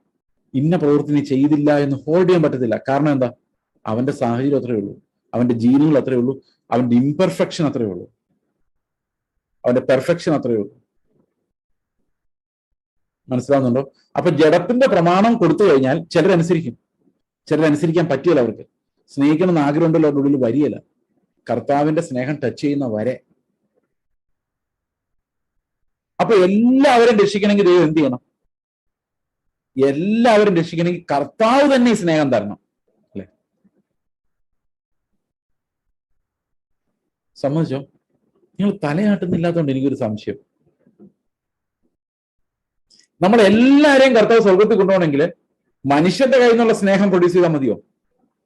ഇന്ന പ്രവൃത്തി നീ ചെയ്തില്ല എന്ന് ഹോൾഡ് ചെയ്യാൻ പറ്റത്തില്ല. കാരണം എന്താ? അവന്റെ സാഹചര്യം അത്രയേ ഉള്ളൂ, അവന്റെ ജീനുകൾ അത്രയേ ഉള്ളൂ, അവന്റെ ഇംപെർഫെക്ഷൻ അത്രയേ ഉള്ളൂ, അവന്റെ പെർഫെക്ഷൻ അത്രയേ ഉള്ളൂ. മനസ്സിലാവുന്നുണ്ടോ? അപ്പൊ ജഡത്തിന്റെ പ്രമാണം കൊടുത്തു കഴിഞ്ഞാൽ ചിലരനുസരിക്കും, ചിലരനുസരിക്കാൻ പറ്റിയല്ല. അവർക്ക് സ്നേഹിക്കണമെന്ന് ആഗ്രഹം ഉണ്ടല്ലോ, അവരുടെ ഉള്ളിൽ വരികയില്ല. കർത്താവിന്റെ സ്നേഹം ടച്ച് ചെയ്യുന്ന വരെ. അപ്പൊ എല്ലാവരും രക്ഷിക്കണമെങ്കിൽ ദൈവം എന്ത് ചെയ്യണം? എല്ലാവരും രക്ഷിക്കണമെങ്കിൽ കർത്താവ് തന്നെ ഈ സ്നേഹം തരണം, അല്ലെ? സമ്മതിച്ചോ? നിങ്ങൾ തലയാട്ടുന്നില്ലാത്തതുകൊണ്ട് എനിക്കൊരു സംശയം. നമ്മൾ എല്ലാവരെയും കർത്താവ് സ്വർഗത്തിൽ കൊണ്ടുപോകണമെങ്കിൽ മനുഷ്യന്റെ കയ്യിൽ നിന്നുള്ള സ്നേഹം പ്രൊഡ്യൂസ് ചെയ്താൽ മതിയോ?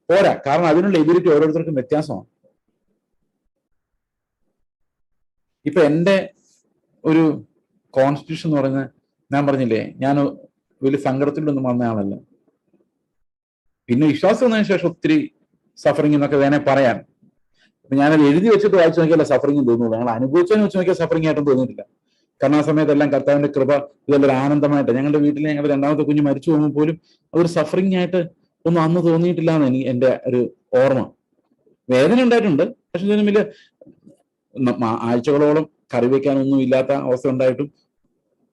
പോരാ. കാരണം അതിനുള്ള എബിലിറ്റി ഓരോരുത്തർക്കും വ്യത്യാസമാണ്. ഇപ്പൊ എൻ്റെ ഒരു കോൺസ്റ്റിറ്റ്യൂഷൻ എന്ന് പറയുന്നത്, ഞാൻ പറഞ്ഞില്ലേ, ഞാൻ വലിയ സങ്കടത്തിലൊന്നും വന്ന ആളല്ല. പിന്നെ വിശ്വാസം വന്നതിന് ശേഷം ഒത്തിരി സഫറിങ് എന്നൊക്കെ വേണേ പറയാൻ. ഞാനത് എഴുതി വെച്ചിട്ട് വായിച്ചു നോക്കിയല്ല സഫറിങ് തോന്നുള്ളൂ. ഞങ്ങൾ അനുഭവിച്ചതെന്ന് വെച്ച് നോക്കിയാൽ സഫറിങ് ആയിട്ടും തോന്നിയിട്ടില്ല. കാരണം ആ സമയത്തെല്ലാം കർത്താവിന്റെ കൃപ ഇതെല്ലാം ആനന്ദമായിട്ട്. ഞങ്ങളുടെ വീട്ടിൽ ഞങ്ങളുടെ രണ്ടാമത്തെ കുഞ്ഞ് മരിച്ചു പോകുമ്പോൾ പോലും അതൊരു സഫറിങ് ആയിട്ട് ഒന്നും അന്ന് തോന്നിയിട്ടില്ല എന്ന് എനിക്ക് എൻ്റെ ഒരു ഓർമ്മ. വേദന ഉണ്ടായിട്ടുണ്ട്, പക്ഷെ ഇതിനും വലിയ ആഴ്ചകളോളം കറി വെക്കാനൊന്നും ഇല്ലാത്ത അവസ്ഥ ഉണ്ടായിട്ടും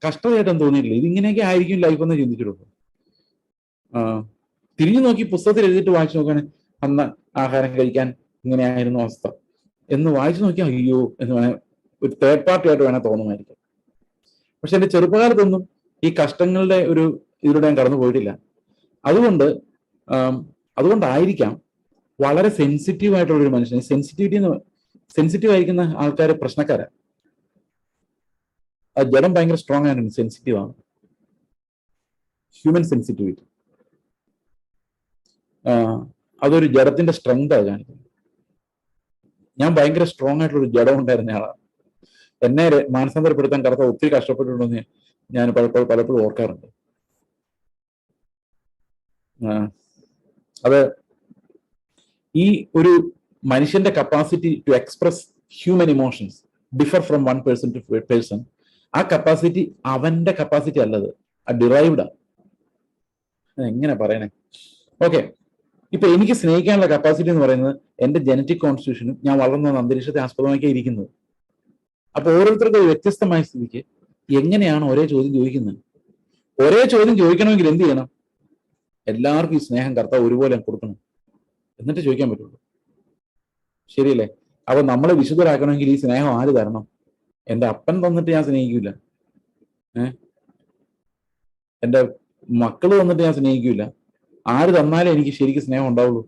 കഷ്ടമായിട്ടൊന്നും തോന്നിയിട്ടില്ല. ഇതിങ്ങനെയൊക്കെ ആയിരിക്കും ലൈഫ് എന്ന് ചിന്തിച്ചിട്ടുള്ളൂ. തിരിഞ്ഞു നോക്കി പുസ്തകത്തിൽ എഴുതിയിട്ട് വായിച്ചു നോക്കുകയാണെങ്കിൽ അന്ന് ആഹാരം കഴിക്കാൻ ഇങ്ങനെയായിരുന്നു അവസ്ഥ എന്ന് വായിച്ചു നോക്കിയാൽ അയ്യോ എന്ന് വേണേൽ ഒരു തേർഡ് പാർട്ടി ആയിട്ട് വേണേൽ തോന്നുമായിരിക്കും. പക്ഷെ എൻ്റെ ചെറുപ്പകാലത്തൊന്നും ഈ കഷ്ടങ്ങളുടെ ഒരു ഇതിലൂടെ ഞാൻ കടന്നു പോയിട്ടില്ല. അതുകൊണ്ട് അതുകൊണ്ടായിരിക്കാം വളരെ സെൻസിറ്റീവ് ആയിട്ടുള്ള ഒരു മനുഷ്യന് സെൻസിറ്റീവ് ആയിരിക്കുന്ന ആൾക്കാർ പ്രശ്നക്കാരാ. ആ ജഡം ഭയങ്കര സ്ട്രോങ് ആണ്, സെൻസിറ്റീവ് ആണ്, ഹ്യൂമൻ സെൻസിറ്റിവിറ്റി. അതൊരു ജഡത്തിന്റെ സ്ട്രെങ്ത് ആണ് കാണിക്കുന്നത്. ഞാൻ ഭയങ്കര സ്ട്രോങ് ആയിട്ടുള്ള ഒരു ജഡം ഉണ്ടായിരുന്ന ആളാണ്. എന്നെ മാനസാന്തരപ്പെടുത്താൻ കർത്താവ് ഒത്തിരി കഷ്ടപ്പെട്ടിട്ടുണ്ടെന്ന് ഞാൻ പലപ്പോഴും ഓർക്കാറുണ്ട്. അത് ഈ ഒരു മനുഷ്യന്റെ capacity to express human emotions differ from one person to person. ആ കപ്പാസിറ്റി അവന്റെ കപ്പാസിറ്റി അല്ലത്, ആ ഡിറൈവ്ഡാ. എങ്ങനെ പറയണേ? ഓക്കെ, ഇപ്പൊ എനിക്ക് സ്നേഹിക്കാനുള്ള കപ്പാസിറ്റി എന്ന് പറയുന്നത് എന്റെ ജനറ്റിക് കോൺസ്റ്റിറ്റ്യൂഷനും ഞാൻ വളർന്ന അന്തരീക്ഷത്തെ ആസ്പദമാക്കി ഇരിക്കുന്നത്. അപ്പൊ ഓരോരുത്തർക്കും വ്യത്യസ്തമായ സ്ഥിതിക്ക് എങ്ങനെയാണ് ഒരേ ചോദ്യം ചോദിക്കുന്നത്? ഒരേ ചോദ്യം ചോദിക്കണമെങ്കിൽ എന്ത് ചെയ്യണം? എല്ലാവർക്കും ഈ സ്നേഹം കർത്താവ് ഒരുപോലെ കൊടുക്കണം, എന്നിട്ട് ചോദിക്കാൻ പറ്റുള്ളൂ. ശരിയല്ലേ? അപ്പൊ നമ്മളെ വിശുദ്ധരാക്കണമെങ്കിൽ ഈ സ്നേഹം ആര് തരണം? എന്റെ അപ്പൻ തന്നിട്ട് ഞാൻ സ്നേഹിക്കൂല, എന്റെ മക്കള് തന്നിട്ട് ഞാൻ സ്നേഹിക്കൂല. ആര് തന്നാലേ എനിക്ക് ശരിക്കും സ്നേഹം ഉണ്ടാവുള്ളൂ?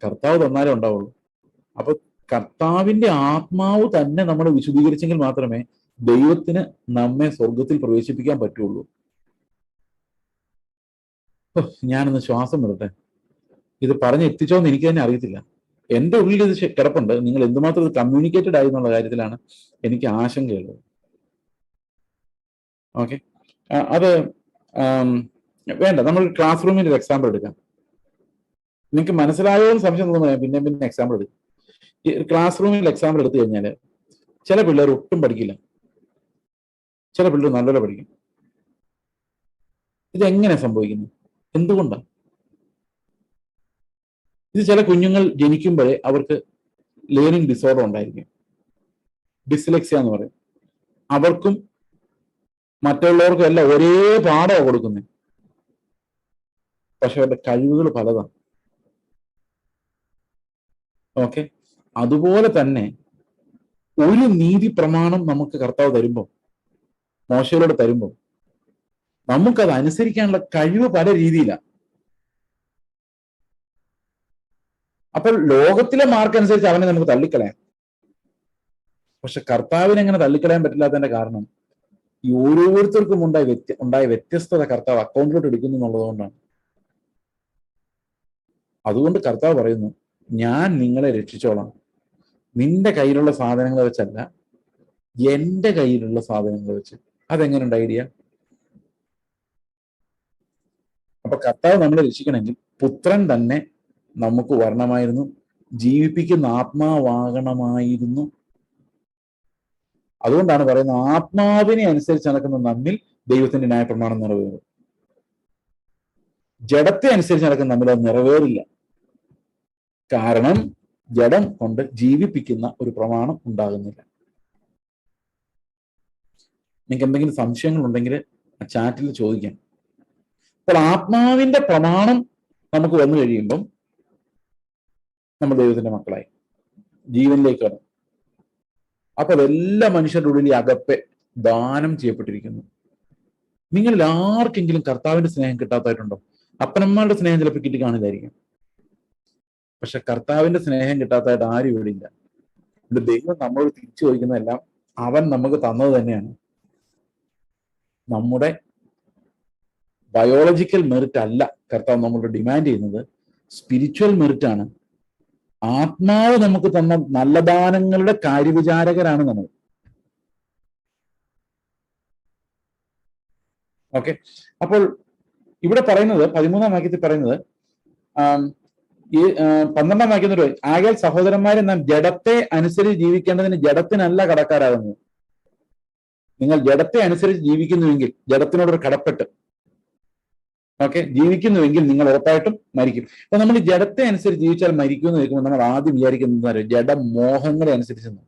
കർത്താവ് തന്നാലേ ഉണ്ടാവുള്ളൂ. അപ്പൊ കർത്താവിന്റെ ആത്മാവ് തന്നെ നമ്മൾ വിശുദ്ധീകരിച്ചെങ്കിൽ മാത്രമേ ദൈവത്തിന് നമ്മെ സ്വർഗത്തിൽ പ്രവേശിപ്പിക്കാൻ പറ്റുള്ളൂ. ഞാനൊന്ന് ശ്വാസം വിടട്ടെ. ഇത് പറഞ്ഞ് എത്തിച്ചോന്ന് എനിക്ക് തന്നെ അറിയത്തില്ല. എന്റെ ഉള്ളിൽ ഇത് കിടപ്പുണ്ട്. നിങ്ങൾ എന്തുമാത്രം ഇത് കമ്മ്യൂണിക്കേറ്റഡ് ആയി എന്നുള്ള കാര്യത്തിലാണ് എനിക്ക് ആശങ്കയുള്ളത്. ഓക്കെ, അത് വേണ്ട. നമ്മൾ ക്ലാസ് റൂമിൽ ഒരു എക്സാമ്പിൾ എടുക്കാം. നിങ്ങൾക്ക് മനസ്സിലായോ എന്ന് സംശയം തോന്നുന്നു, പിന്നെ എക്സാമ്പിൾ എടുക്കും. ഈ ക്ലാസ് റൂമിൽ എക്സാമ്പിൾ എടുത്തു കഴിഞ്ഞാൽ ചില പിള്ളേർ ഒട്ടും പഠിക്കില്ല, ചില പിള്ളേർ നല്ലപോലെ പഠിക്കും. ഇതെങ്ങനെ സംഭവിക്കുന്നു? എന്തുകൊണ്ടാണ്? ഇത് ചില കുഞ്ഞുങ്ങൾ ജനിക്കുമ്പോഴേ അവർക്ക് ലേണിംഗ് ഡിസോർഡർ ഉണ്ടായിരിക്കും, ഡിസ്ലെക്സിയ എന്ന് പറയും. അവർക്കും മറ്റുള്ളവർക്കും എല്ലാം ഒരേ പാഠമാണ് കൊടുക്കുന്നത്, പക്ഷെ അവരുടെ കഴിവുകൾ പലതാണ്. ഓക്കെ, അതുപോലെ തന്നെ ഒരു നീതി പ്രമാണം നമുക്ക് കർത്താവ് തരുമ്പോൾ, മോശയിലൂടെ തരുമ്പോൾ, നമുക്കത് അനുസരിക്കാനുള്ള കഴിവ് പല രീതിയിലാണ്. അപ്പോൾ ലോകത്തിലെ മാർക്ക് അനുസരിച്ച് അവനെ നമുക്ക് തള്ളിക്കളയാം, പക്ഷെ കർത്താവിനെ എങ്ങനെ തള്ളിക്കളയാൻ പറ്റില്ലാത്തതിന്റെ കാരണം ഈ ഓരോരുത്തർക്കും ഉണ്ടായ വ്യത്യസ്തത കർത്താവ് അക്കൗണ്ടിലോട്ട് എടുക്കുന്നു എന്നുള്ളതുകൊണ്ടാണ്. അതുകൊണ്ട് കർത്താവ് പറയുന്നു, ഞാൻ നിങ്ങളെ രക്ഷിച്ചോളാം, നിന്റെ കയ്യിലുള്ള സാധനങ്ങൾ വെച്ചല്ല, എന്റെ കയ്യിലുള്ള സാധനങ്ങൾ വെച്ച്. അതെങ്ങനെയുണ്ട് ഐഡിയ? അപ്പൊ കർത്താവ് നമ്മളെ രക്ഷിക്കണമെങ്കിൽ പുത്രൻ തന്നെ നമുക്ക് വരണമായിരുന്നു, ജീവിപ്പിക്കുന്ന ആത്മാവാകണമായിരുന്നു. അതുകൊണ്ടാണ് പറയുന്നത്, ആത്മാവിനെ അനുസരിച്ച് നടക്കുന്ന നമ്മിൽ ദൈവത്തിന്റെ ന്യായപ്രമാണം നിറവേറും. ജഡത്തെ അനുസരിച്ച് നടക്കുന്ന നമ്മിൽ അത് നിറവേറില്ല. കാരണം ജഡം കൊണ്ട് ജീവിപ്പിക്കുന്ന ഒരു പ്രമാണം ഉണ്ടാകുന്നില്ല. നിങ്ങൾക്ക് എന്തെങ്കിലും സംശയങ്ങൾ ഉണ്ടെങ്കിൽ ചാറ്റിൽ ചോദിക്കാം. അപ്പോൾ ആത്മാവിന്റെ പ്രമാണം നമുക്ക് വന്നു കഴിയുമ്പം നമ്മൾ ദൈവത്തിന്റെ മക്കളായി, ജീവനിലേക്ക് കടന്നു. അപ്പൊ അതെല്ലാ മനുഷ്യരുടെ ഉള്ളിൽ ഈ അകപ്പെ ദാനം ചെയ്യപ്പെട്ടിരിക്കുന്നു. നിങ്ങളിൽ ആർക്കെങ്കിലും കർത്താവിന്റെ സ്നേഹം കിട്ടാത്തതായിട്ടുണ്ടോ? അപ്പനമ്മയുടെ സ്നേഹം ചിലപ്പോൾ കിട്ടി കാണില്ലായിരിക്കും, പക്ഷെ കർത്താവിന്റെ സ്നേഹം കിട്ടാത്തതായിട്ട് ആരും ഇവിടെ ഇല്ല. ഇവിടെ ദൈവം നമ്മളോട് തിരിച്ചു ചോദിക്കുന്നതെല്ലാം അവൻ നമുക്ക് തന്നത് തന്നെയാണ്. നമ്മുടെ ബയോളജിക്കൽ മെറിറ്റ് അല്ല കർത്താവ് നമ്മളോട് ഡിമാൻഡ് ചെയ്യുന്നത്, സ്പിരിച്വൽ മെറിറ്റ് ആണ്. ആത്മാവ് നമുക്ക് തന്ന നല്ല ദാനങ്ങളുടെ കാര്യവിചാരകരാണ് നമ്മൾ. ഓക്കെ, അപ്പോൾ ഇവിടെ പറയുന്നത് 13-ാം വാക്യത്തിൽ പറയുന്നത്, ഈ 12-ാം വാക്യത്തിൽ ആകയാൽ സഹോദരന്മാരെ, നാം ജഡത്തെ അനുസരിച്ച് ജീവിക്കേണ്ടതിന് ജഡത്തിനല്ല കടക്കാരാകുന്നു. നിങ്ങൾ ജഡത്തെ അനുസരിച്ച് ജീവിക്കുന്നുവെങ്കിൽ, ജഡത്തിനോടൊരു കടപ്പെട്ട് ജീവിക്കുന്നുവെങ്കിൽ നിങ്ങൾ ഉറപ്പായിട്ടും മരിക്കും. അപ്പൊ നമ്മൾ ഈ ജഡത്തെ അനുസരിച്ച് ജീവിച്ചാൽ മരിക്കും എന്ന് കേൾക്കുമ്പോൾ നമ്മൾ ആദ്യം വിചാരിക്കുന്നത് ജഡമോഹങ്ങളെ അനുസരിച്ചെന്ന്.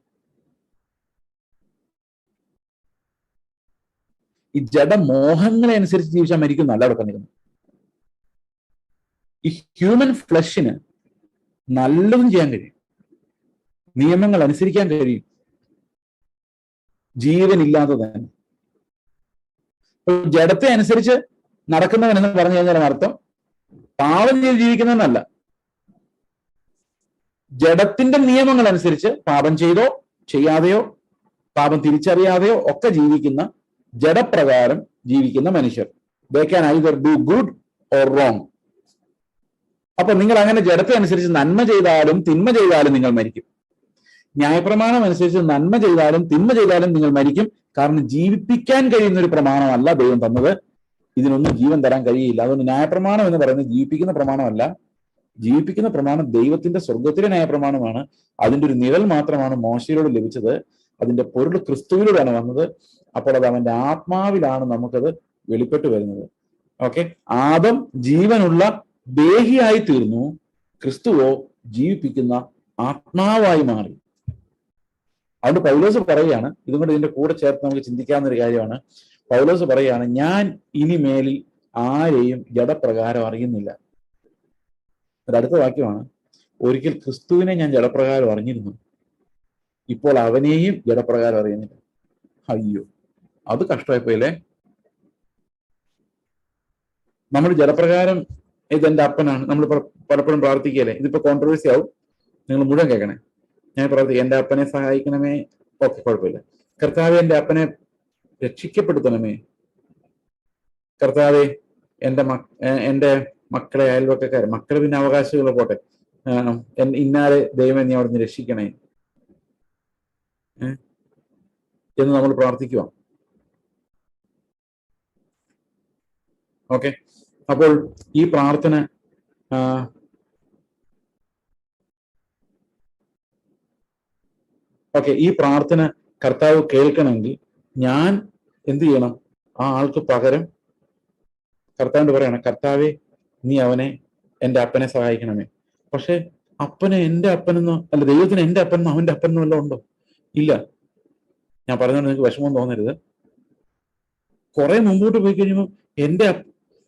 ഈ ജഡമോഹങ്ങളെ അനുസരിച്ച് ജീവിച്ചാൽ മരിക്കും എന്നല്ല അവിടെ പറഞ്ഞിരുന്നത്. ഈ ഹ്യൂമൻ ഫ്ലഷിന് നല്ലതും ചെയ്യാൻ കഴിയും, നിയമങ്ങൾ അനുസരിക്കാൻ കഴിയും, ജീവനില്ലാതെ തന്നെ. ജഡത്തെ അനുസരിച്ച് നടക്കുന്നവൻ എന്ന് പറഞ്ഞു കഴിഞ്ഞാൽ അർത്ഥം പാപം ചെയ്ത് ജീവിക്കുന്നതെന്നല്ല, ജഡത്തിന്റെ നിയമങ്ങൾ അനുസരിച്ച് പാപം ചെയ്തോ ചെയ്യാതെയോ പാപം തിരിച്ചറിയാതെയോ ഒക്കെ ജീവിക്കുന്ന, ജഡപ്രകാരം ജീവിക്കുന്ന മനുഷ്യർ. They can either do good or wrong. അപ്പൊ നിങ്ങൾ അങ്ങനെ ജഡത്തെ അനുസരിച്ച് നന്മ ചെയ്താലും തിന്മ ചെയ്താലും നിങ്ങൾ മരിക്കും. ന്യായപ്രമാണം അനുസരിച്ച് നന്മ ചെയ്താലും തിന്മ ചെയ്താലും നിങ്ങൾ മരിക്കും. കാരണം ജീവിപ്പിക്കാൻ കഴിയുന്ന ഒരു പ്രമാണമല്ല ദൈവം തന്നത്. ഇതിനൊന്നും ജീവൻ തരാൻ കഴിയില്ല. അതുകൊണ്ട് ന്യായപ്രമാണം എന്ന് പറയുന്നത് ജീവിപ്പിക്കുന്ന പ്രമാണമല്ല. ജീവിപ്പിക്കുന്ന പ്രമാണം ദൈവത്തിന്റെ സ്വർഗത്തിലെ ന്യായപ്രമാണമാണ്. അതിന്റെ ഒരു നിഴൽ മാത്രമാണ് മോശയിലൂടെ ലഭിച്ചത്. അതിന്റെ പൊരുൾ ക്രിസ്തുവിലൂടെയാണ് വന്നത്. അപ്പോൾ അത് അവന്റെ ആത്മാവിലാണ് നമുക്കത് വെളിപ്പെട്ട് വരുന്നത്. ഓക്കെ, ആദം ജീവനുള്ള ദേഹിയായി തീർന്നു, ക്രിസ്തുവോ ജീവിപ്പിക്കുന്ന ആത്മാവായി മാറി. അതുകൊണ്ട് പൗലോസ് പറയുകയാണ്, ഇതും കൂടെ ഇതിന്റെ കൂടെ ചേർത്ത് നമുക്ക് ചിന്തിക്കാവുന്ന ഒരു കാര്യമാണ്. പൗലോസ് പറയുകയാണ്, ഞാൻ ഇനിമേലിൽ ആരെയും ജഡപ്രകാരം അറിയുന്നില്ല. ഒരടുത്ത വാക്യമാണ്, ഒരിക്കൽ ക്രിസ്തുവിനെ ഞാൻ ജഡപ്രകാരം അറിഞ്ഞിരുന്നു, ഇപ്പോൾ അവനെയും ജഡപ്രകാരം അറിയുന്നില്ല. അയ്യോ, അത് കഷ്ടമായിപ്പോയില്ലേ. നമ്മൾ ജഡപ്രകാരം ഇതെന്റെ അപ്പനാണ് നമ്മൾ പലപ്പോഴും പ്രാർത്ഥിക്കുകയല്ലേ. ഇതിപ്പോ കോൺട്രവേഴ്സി ആവും, നിങ്ങൾ മുഴുവൻ കേൾക്കണേ. ഞാൻ പ്രാർത്ഥിക്കാം, എന്റെ അപ്പനെ സഹായിക്കണമേ. ഓക്കെ, കുഴപ്പമില്ല. കർത്താവെ, എന്റെ അപ്പനെ രക്ഷിക്കപ്പെടുത്തണമേ. കർത്താവെ, എന്റെ മക്കളെ, അയൽവക്കക്കാരെ, മക്കളെ പിന്നെ അവകാശികൾ പോട്ടെ, ഇന്നാലെ ദൈവം നീ അവിടുന്ന് രക്ഷിക്കണേ എന്ന് നമ്മൾ പ്രാർത്ഥിക്കുക. ഓക്കെ, അപ്പോൾ ഈ പ്രാർത്ഥന ഈ പ്രാർത്ഥന കർത്താവ് കേൾക്കണമെങ്കിൽ ഞാൻ എന്ത് ചെയ്യണം? ആ ആൾക്ക് പകരം കർത്താവിന്റെ പറയണം, കർത്താവെ നീ അവനെ, എന്റെ അപ്പനെ സഹായിക്കണമേ. പക്ഷെ അപ്പന് എന്റെ അപ്പനെന്നോ അല്ല, ദൈവത്തിന് എന്റെ അപ്പനെന്നോ അവന്റെ അപ്പനെന്നോ വല്ലതും ഉണ്ടോ? ഇല്ല. ഞാൻ പറഞ്ഞോണ്ട് നിങ്ങൾക്ക് വിഷമം തോന്നരുത്. കുറെ മുമ്പോട്ട് പോയി കഴിയുമ്പോൾ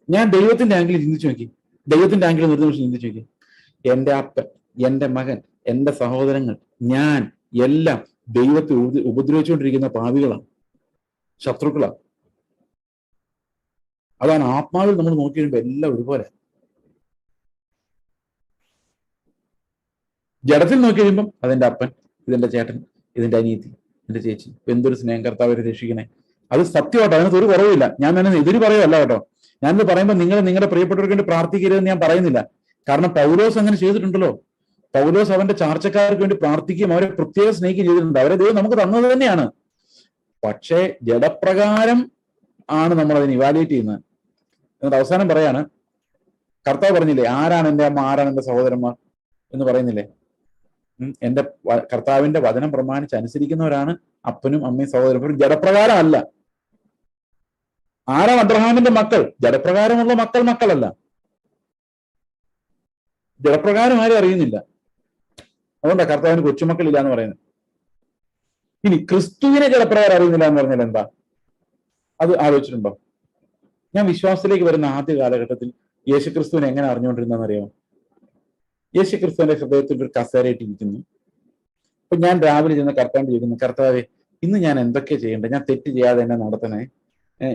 ഞാൻ ദൈവത്തിന്റെ ആംഗിളിൽ ചിന്തിച്ചു നോക്കി, ദൈവത്തിന്റെ ആംഗിളിൽ നിർദ്ദേശം ചിന്തിച്ചു നോക്കി. എന്റെ അപ്പൻ, എന്റെ മകൻ, എന്റെ സഹോദരങ്ങൾ, ഞാൻ എല്ലാം ദൈവത്തെ ഉപദ്രവിച്ചുകൊണ്ടിരിക്കുന്ന പാപികളാണ്, ശത്രുക്കളാണ്. അതാണ് ആത്മാവിൽ നമ്മൾ നോക്കി കഴിയുമ്പോൾ എല്ലാം ഒരുപോലെ. ജഡത്തിൽ നോക്കി കഴിയുമ്പം അതെന്റെ അപ്പൻ, ഇതെന്റെ ചേട്ടൻ, ഇതിന്റെ അനിയത്തി, എന്റെ ചേച്ചി, എന്തൊരു സ്നേഹം, കർത്താവരെ രക്ഷിക്കണേ. അത് സത്യമാട്ടോ, അതിനകത്ത് ഒരു കുറവില്ല. ഞാൻ തന്നെ എതിര് പറയുമല്ല കേട്ടോ. ഞാനിത് പറയുമ്പോൾ നിങ്ങൾ നിങ്ങളുടെ പ്രിയപ്പെട്ടവർക്ക് വേണ്ടി പ്രാർത്ഥിക്കരുതെന്ന് ഞാൻ പറയുന്നില്ല. കാരണം പൗലോസ് അങ്ങനെ ചെയ്തിട്ടുണ്ടല്ലോ. പൗലോസ് അവന്റെ ചാർച്ചക്കാർക്ക് വേണ്ടി പ്രാർത്ഥിക്കുകയും അവരെ പ്രത്യേകം സ്നേഹിക്കുകയും ചെയ്തിട്ടുണ്ട്. അവരെ ദൈവം നമുക്ക് തന്നത് തന്നെയാണ്. പക്ഷേ ജഡപ്രകാരം ആണ് നമ്മൾ അതിനെ ഇവാലുവേറ്റ് ചെയ്യുന്നത്. എന്നിട്ട് അവസാനം പറയാണ്, കർത്താവ് പറഞ്ഞില്ലേ, ആരാണ് എന്റെ അമ്മ, ആരാണ് എന്റെ സഹോദരന്മാർ എന്ന് പറയുന്നില്ലേ. എന്റെ കർത്താവിന്റെ വചനം പ്രമാണിച്ച് അനുസരിക്കുന്നവരാണ് അപ്പനും അമ്മയും സഹോദരനും. ജഡപ്രകാരം അല്ല. ആരാണ് അബ്രഹാമിന്റെ മക്കൾ? ജഡപ്രകാരമുള്ള മക്കളല്ല. ജഡപ്രകാരം ആരും അറിയുന്നില്ല. അതുകൊണ്ടാണ് കർത്താവിന് കൊച്ചുമക്കളില്ല എന്ന് പറയുന്നത്. ഇനി ക്രിസ്തുവിനെ ജഡപ്രകാരം അറിയുന്നില്ല എന്ന് പറഞ്ഞാൽ എന്താ? അത് ആലോചിച്ചിട്ടുണ്ടോ? ഞാൻ വിശ്വാസത്തിലേക്ക് വരുന്ന ആദ്യ കാലഘട്ടത്തിൽ യേശുക്രിസ്തുവിനെ എങ്ങനെ അറിഞ്ഞുകൊണ്ടിരുന്നതെന്നറിയാമോ? യേശുക്രിസ്തുവിന്റെ ഹൃദയത്തിൽ ഒരു കസേരയിട്ടിരിക്കുന്നു. അപ്പൊ ഞാൻ രാവിലെ ചെന്ന് കർത്താവിന് ചോദിക്കുന്നു, കർത്താവെ ഇന്ന് ഞാൻ എന്തൊക്കെ ചെയ്യണ്ടേ? ഞാൻ തെറ്റ് ചെയ്യാതെ എന്നെ നടത്തണേ.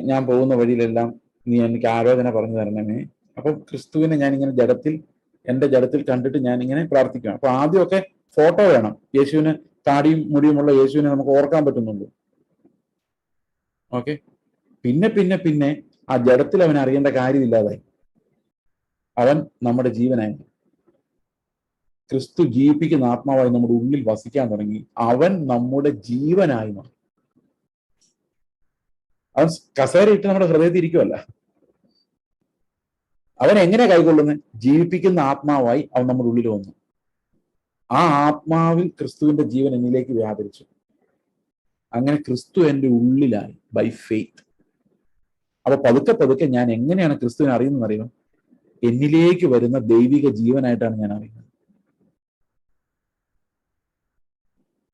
ഞാൻ പോകുന്ന വഴിയിലെല്ലാം നീ എനിക്ക് ആലോചന പറഞ്ഞു തരണമേ. അപ്പൊ ക്രിസ്തുവിനെ ഞാനിങ്ങനെ എന്റെ ജഡത്തിൽ കണ്ടിട്ട് ഞാനിങ്ങനെ പ്രാർത്ഥിക്കണം. അപ്പൊ ആദ്യമൊക്കെ ഫോട്ടോ വേണം. യേശുവിന് താടിയും മുടിയുമുള്ള യേശുവിനെ നമുക്ക് ഓർക്കാൻ പറ്റുന്നുള്ളൂ. ഓക്കെ, പിന്നെ ആ ജഡത്തിൽ അവൻ അറിയേണ്ട കാര്യമില്ലാതായി. അവൻ നമ്മുടെ ജീവനായി, ക്രിസ്തു ജീവിപ്പിക്കുന്ന ആത്മാവായി നമ്മുടെ ഉള്ളിൽ വസിക്കാൻ തുടങ്ങി. അവൻ നമ്മുടെ ജീവനായി മാറി. അവൻ കസേരയിട്ട് നമ്മുടെ ഹൃദയത്തിൽ ഇരിക്കുമല്ല. അവൻ എങ്ങനെ കൈകൊള്ളുന്നത്? ജീവിപ്പിക്കുന്ന ആത്മാവായി അവൻ നമ്മുടെ ഉള്ളിൽ വന്നു. ആ ആത്മാവിൽ ക്രിസ്തുവിന്റെ ജീവൻ എന്നിലേക്ക് വ്യാപരിച്ചു. അങ്ങനെ ക്രിസ്തു എൻ്റെ ഉള്ളിലായി ബൈ ഫെയ്ത്ത്. അപ്പൊ പതുക്കെ ഞാൻ എങ്ങനെയാണ് ക്രിസ്തുവിനെ അറിയുന്നത് അറിയുമോ? എന്നിലേക്ക് വരുന്ന ദൈവിക ജീവനായിട്ടാണ് ഞാൻ അറിയുന്നത്.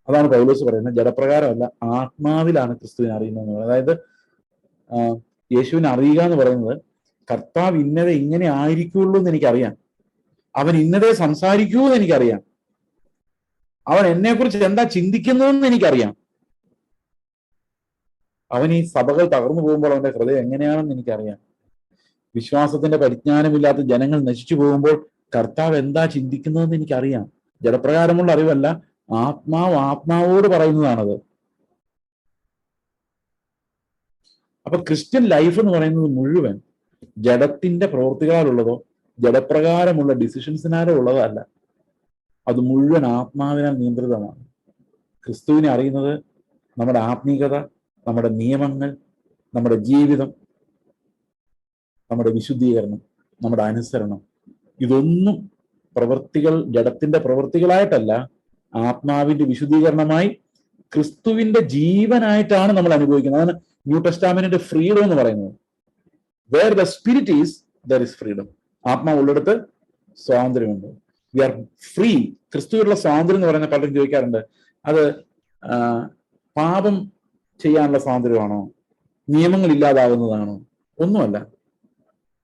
അതാണ് പൗലോസ് പറയുന്നത്, ജഡപ്രകാരമല്ല ആത്മാവിലാണ് ക്രിസ്തുവിനെ അറിയുന്നത്. അതായത് യേശുവിനെ അറിയുക എന്ന് പറയുന്നത്, കർത്താവ് ഇന്നതെ ഇങ്ങനെ ആയിരിക്കുള്ളൂ എന്ന് എനിക്കറിയാം, അവൻ ഇന്നതേ സംസാരിക്കൂ എന്ന് എനിക്കറിയാം, അവൻ എന്നെക്കുറിച്ച് എന്താ ചിന്തിക്കുന്നതെന്ന് എനിക്കറിയാം, അവൻ ഈ സഭകൾ തകർന്നു പോകുമ്പോൾ അവന്റെ ഹൃദയം എങ്ങനെയാണെന്ന് എനിക്കറിയാം. വിശ്വാസത്തിന്റെ പരിജ്ഞാനമില്ലാത്ത ജനങ്ങൾ നശിച്ചു പോകുമ്പോൾ കർത്താവ് എന്താ ചിന്തിക്കുന്നതെന്ന് എനിക്കറിയാം. ജഡപ്രകാരമുള്ള അറിവല്ല, ആത്മാവോട് പറയുന്നതാണത്. അപ്പൊ ക്രിസ്ത്യൻ ലൈഫ് എന്ന് പറയുന്നത് മുഴുവൻ ജഡത്തിന്റെ പ്രവൃത്തികളാലുള്ളതോ ജഡപ്രകാരമുള്ള ഡിസിഷൻസിനാലോ ഉള്ളതല്ല. അത് മുഴുവൻ ആത്മാവിനാൽ നിയന്ത്രിതമാണ്. ക്രിസ്തുവിനെ അറിയുന്നത് നമ്മുടെ ആത്മീകത, നമ്മുടെ നിയമങ്ങൾ, നമ്മുടെ ജീവിതം, നമ്മുടെ വിശുദ്ധീകരണം, നമ്മുടെ അനുസരണം, ഇതൊന്നും ജഡത്തിന്റെ പ്രവൃത്തികളായിട്ടല്ല, ആത്മാവിന്റെ വിശുദ്ധീകരണമായി ക്രിസ്തുവിന്റെ ജീവനായിട്ടാണ് നമ്മൾ അനുഭവിക്കുന്നത്. അതാണ് ന്യൂ ടെസ്റ്റാമെന്റിന്റെ ഫ്രീഡം എന്ന് പറയുന്നത്. Where the spirit is there is freedom. ആത്മാവ് ഉള്ളിടത്ത് സ്വാതന്ത്ര്യമുണ്ട്. We are free. ക്രിസ്തുവിലുള്ള സ്വാതന്ത്ര്യം എന്ന് പറയുന്ന പലരും ചോദിക്കാറുണ്ട്, അത് പാപം ചെയ്യാനുള്ള സ്വാതന്ത്ര്യമാണോ, നിയമങ്ങൾ ഇല്ലാതാവുന്നതാണോ? ഒന്നുമല്ല.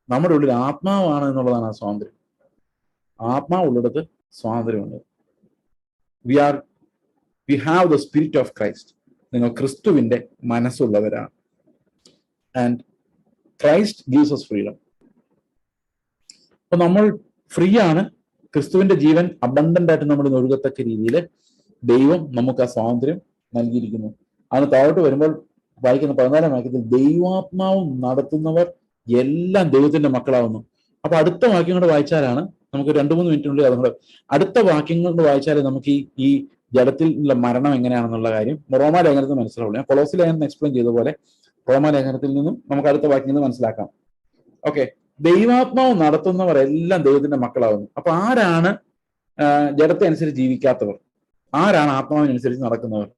നമ്മുടെ ഉള്ളിൽ ആത്മാവാണ് എന്നുള്ളതാണ് ആ സ്വാതന്ത്ര്യം. ആത്മാവ് ഉള്ളിടത്ത് സ്വാതന്ത്ര്യമുണ്ട്. We have the spirit of Christ. നിങ്ങൾ ക്രിസ്തുവിന്റെ മനസ്സുള്ളവരാണ്. And Christ gives us freedom. അപ്പൊ നമ്മൾ ഫ്രീ ആണ്. ക്രിസ്തുവിന്റെ ജീവൻ അബണ്ടന്റ് ആയിട്ട് നമ്മൾ ഒഴുകത്തക്ക രീതിയിൽ ദൈവം നമുക്ക് ആ സ്വാതന്ത്ര്യം നൽകിയിരിക്കുന്നു. അതിന് താഴോട്ട് വരുമ്പോൾ വായിക്കുന്ന 14 വാക്യത്തിൽ ദൈവാത്മാവും നടത്തുന്നവർ എല്ലാം ദൈവത്തിന്റെ മക്കളാവുന്നു. അപ്പൊ അടുത്ത വാക്യം കൊണ്ട് വായിച്ചാലാണ് നമുക്ക് 2-3 മിനിറ്റിനുള്ളിൽ അതുകൊണ്ട് അടുത്ത വാക്യം കൊണ്ട് വായിച്ചാലേ നമുക്ക് ഈ ജഡത്തിലുള്ള മരണം എങ്ങനെയാണെന്നുള്ള കാര്യം റോമാലേഖനത്തിൽ മനസ്സിലാവുള്ളൂ. ഞാൻ കൊളോസി ലേഖനത്തിൽ എക്സ്പ്ലെയിൻ ചെയ്ത പോലെ റോമാലേഖനത്തിൽ നിന്നും നമുക്ക് അടുത്ത വാക്യം മനസ്സിലാക്കാം. ഓക്കെ, ദൈവാത്മാവ് നടത്തുന്നവർ എല്ലാം ദൈവത്തിന്റെ മക്കളാവുന്നു. അപ്പൊ ആരാണ് ജഡത്തെ അനുസരിച്ച് ജീവിക്കാത്തവർ? ആരാണ് ആത്മാവിനനുസരിച്ച് നടക്കുന്നവർ?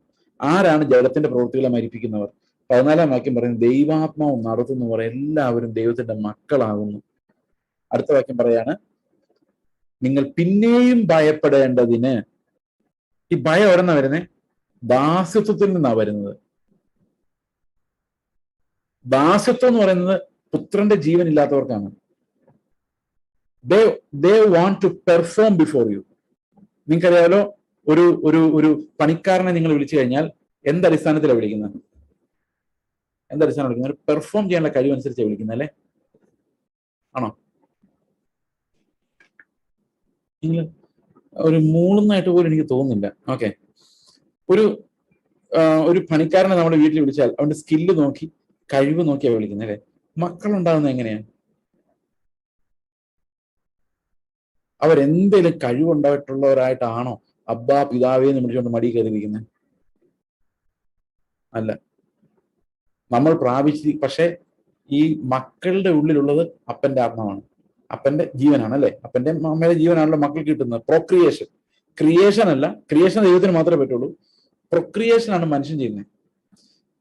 ആരാണ് ജഡത്തിന്റെ പ്രവൃത്തികളെ മരിപ്പിക്കുന്നവർ? 14 വാക്യം പറയുന്നത് ദൈവാത്മാവ് നടത്തുന്നവർ എല്ലാവരും ദൈവത്തിന്റെ മക്കളാകുന്നു. അടുത്ത വാക്യം പറയാണ്, നിങ്ങൾ പിന്നെയും ഭയപ്പെടേണ്ടതിന്. ഈ ഭയം എവിടെന്നാ വരുന്നത്? ദാസ്യത്വത്തിൽ നിന്നാണ് വരുന്നത്. ദാസ്യത്വം എന്ന് പറയുന്നത് പുത്രന്റെ ജീവൻ ഇല്ലാത്തവർക്കാണ്. they want to perform before you. നിങ്ങൾക്കറിയാലോ, ഒരു പണിക്കാരനെ നിങ്ങൾ വിളിച്ചു കഴിഞ്ഞാൽ എന്തടിസ്ഥാനത്തിലാണ് വിളിക്കുന്നത്? എന്തടിസ്ഥാനം വിളിക്കുന്നത്? പെർഫോം ചെയ്യാനുള്ള കഴിവനുസരിച്ചാണ് വിളിക്കുന്നത്, അല്ലെ? ആണോ? നിങ്ങൾ ഒരു മൂളുന്നായിട്ട് പോലും എനിക്ക് തോന്നുന്നില്ല. ഓക്കെ, ഒരു പണിക്കാരനെ നമ്മുടെ വീട്ടിൽ വിളിച്ചാൽ അവന്റെ സ്കില്ല് നോക്കി, കഴിവ് നോക്കിയാണ് വിളിക്കുന്നത്, അല്ലെ? മക്കളുണ്ടാകുന്നത് എങ്ങനെയാണ്? അവരെന്തേലും കഴിവുണ്ടായിട്ടുള്ളവരായിട്ടാണോ അബ്ബാ പിതാവേ എന്ന് വിളിച്ചുകൊണ്ട് മടി കയറിയിരിക്കുന്നത്? അല്ല. നമ്മൾ പക്ഷെ ഈ മക്കളുടെ ഉള്ളിലുള്ളത് അപ്പന്റെ ആത്മാവാണ്, അപ്പന്റെ ജീവനാണ്, അല്ലെ? അപ്പന്റെ അമ്മയുടെ ജീവനാണല്ലോ മക്കൾക്ക് കിട്ടുന്നത്. പ്രൊക്രിയേഷൻ, ക്രിയേഷൻ അല്ല. ക്രിയേഷൻ ദൈവത്തിന് മാത്രമേ പറ്റുള്ളൂ. പ്രൊക്രിയേഷൻ ആണ് മനുഷ്യൻ ചെയ്യുന്നത്.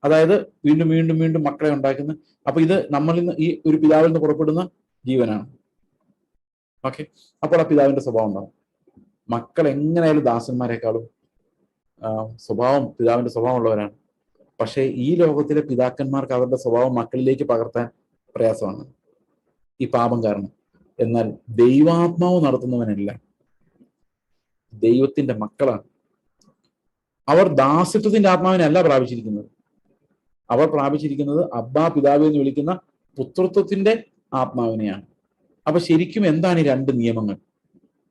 അതായത് വീണ്ടും വീണ്ടും വീണ്ടും മക്കളെ ഉണ്ടാക്കുന്ന. അപ്പൊ ഇത് നമ്മളിൽ നിന്ന്, ഈ ഒരു പിതാവിൽ നിന്ന് പുറപ്പെടുന്ന ജീവനാണ്. ഓക്കെ, അപ്പോൾ ആ പിതാവിന്റെ സ്വഭാവം ഉണ്ടാവും. മക്കൾ എങ്ങനെയായാലും ദാസന്മാരെക്കാളും പിതാവിന്റെ സ്വഭാവം ഉള്ളവരാണ്. പക്ഷേ ഈ ലോകത്തിലെ പിതാക്കന്മാർക്ക് അവരുടെ സ്വഭാവം മക്കളിലേക്ക് പകർത്താൻ പ്രയാസമാണ്, ഈ പാപം കാരണം. എന്നാൽ ദൈവാത്മാവ് നടത്തുന്നവനല്ല, ദൈവത്തിന്റെ മക്കളാണ്. അവർ ദാസ്യത്വത്തിന്റെ ആത്മാവിനല്ല പ്രാപിച്ചിരിക്കുന്നത്. അവർ പ്രാപിച്ചിരിക്കുന്നത് അബ്ബാ പിതാവ് എന്ന് വിളിക്കുന്ന പുത്രത്വത്തിന്റെ ആത്മാവിനെയാണ്. അപ്പൊ ശരിക്കും എന്താണ് ഈ 2 നിയമങ്ങൾ?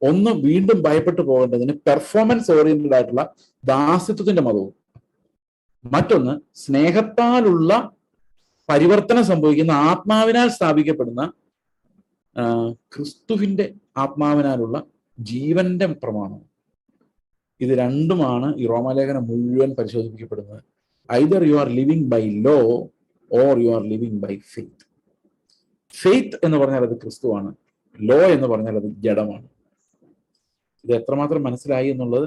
ഒന്ന്, വീണ്ടും ഭയപ്പെട്ടു പോകേണ്ടതിന് പെർഫോമൻസ് ഓറിയന്റഡ് ആയിട്ടുള്ള ദാസ്യത്വത്തിന്റെ മതവും. മറ്റൊന്ന്, സ്നേഹത്താലുള്ള പരിവർത്തനം സംഭവിക്കുന്ന ആത്മാവിനാൽ സ്ഥാപിക്കപ്പെടുന്ന ക്രിസ്തുവിന്റെ ആത്മാവിനാലുള്ള ജീവന്റെ പ്രമാണം. ഇത് രണ്ടുമാണ് ഈ റോമാലേഖനം മുഴുവൻ പരിശോധിപ്പിക്കപ്പെടുന്നത്. Either you are living by law or you are living by faith. Faith എന്ന് പറഞ്ഞാൽ അത് ക്രിസ്തുവാണ്, ലോ എന്ന് പറഞ്ഞാൽ അത് ജഡമാണ്. ഇത് എത്രമാത്രം മനസ്സിലായി എന്നുള്ളത്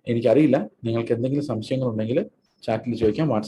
എനിക്കറിയില്ല. നിങ്ങൾക്ക് എന്തെങ്കിലും സംശയങ്ങളുണ്ടെങ്കിൽ ചാറ്റിൽ ചോദിക്കാം.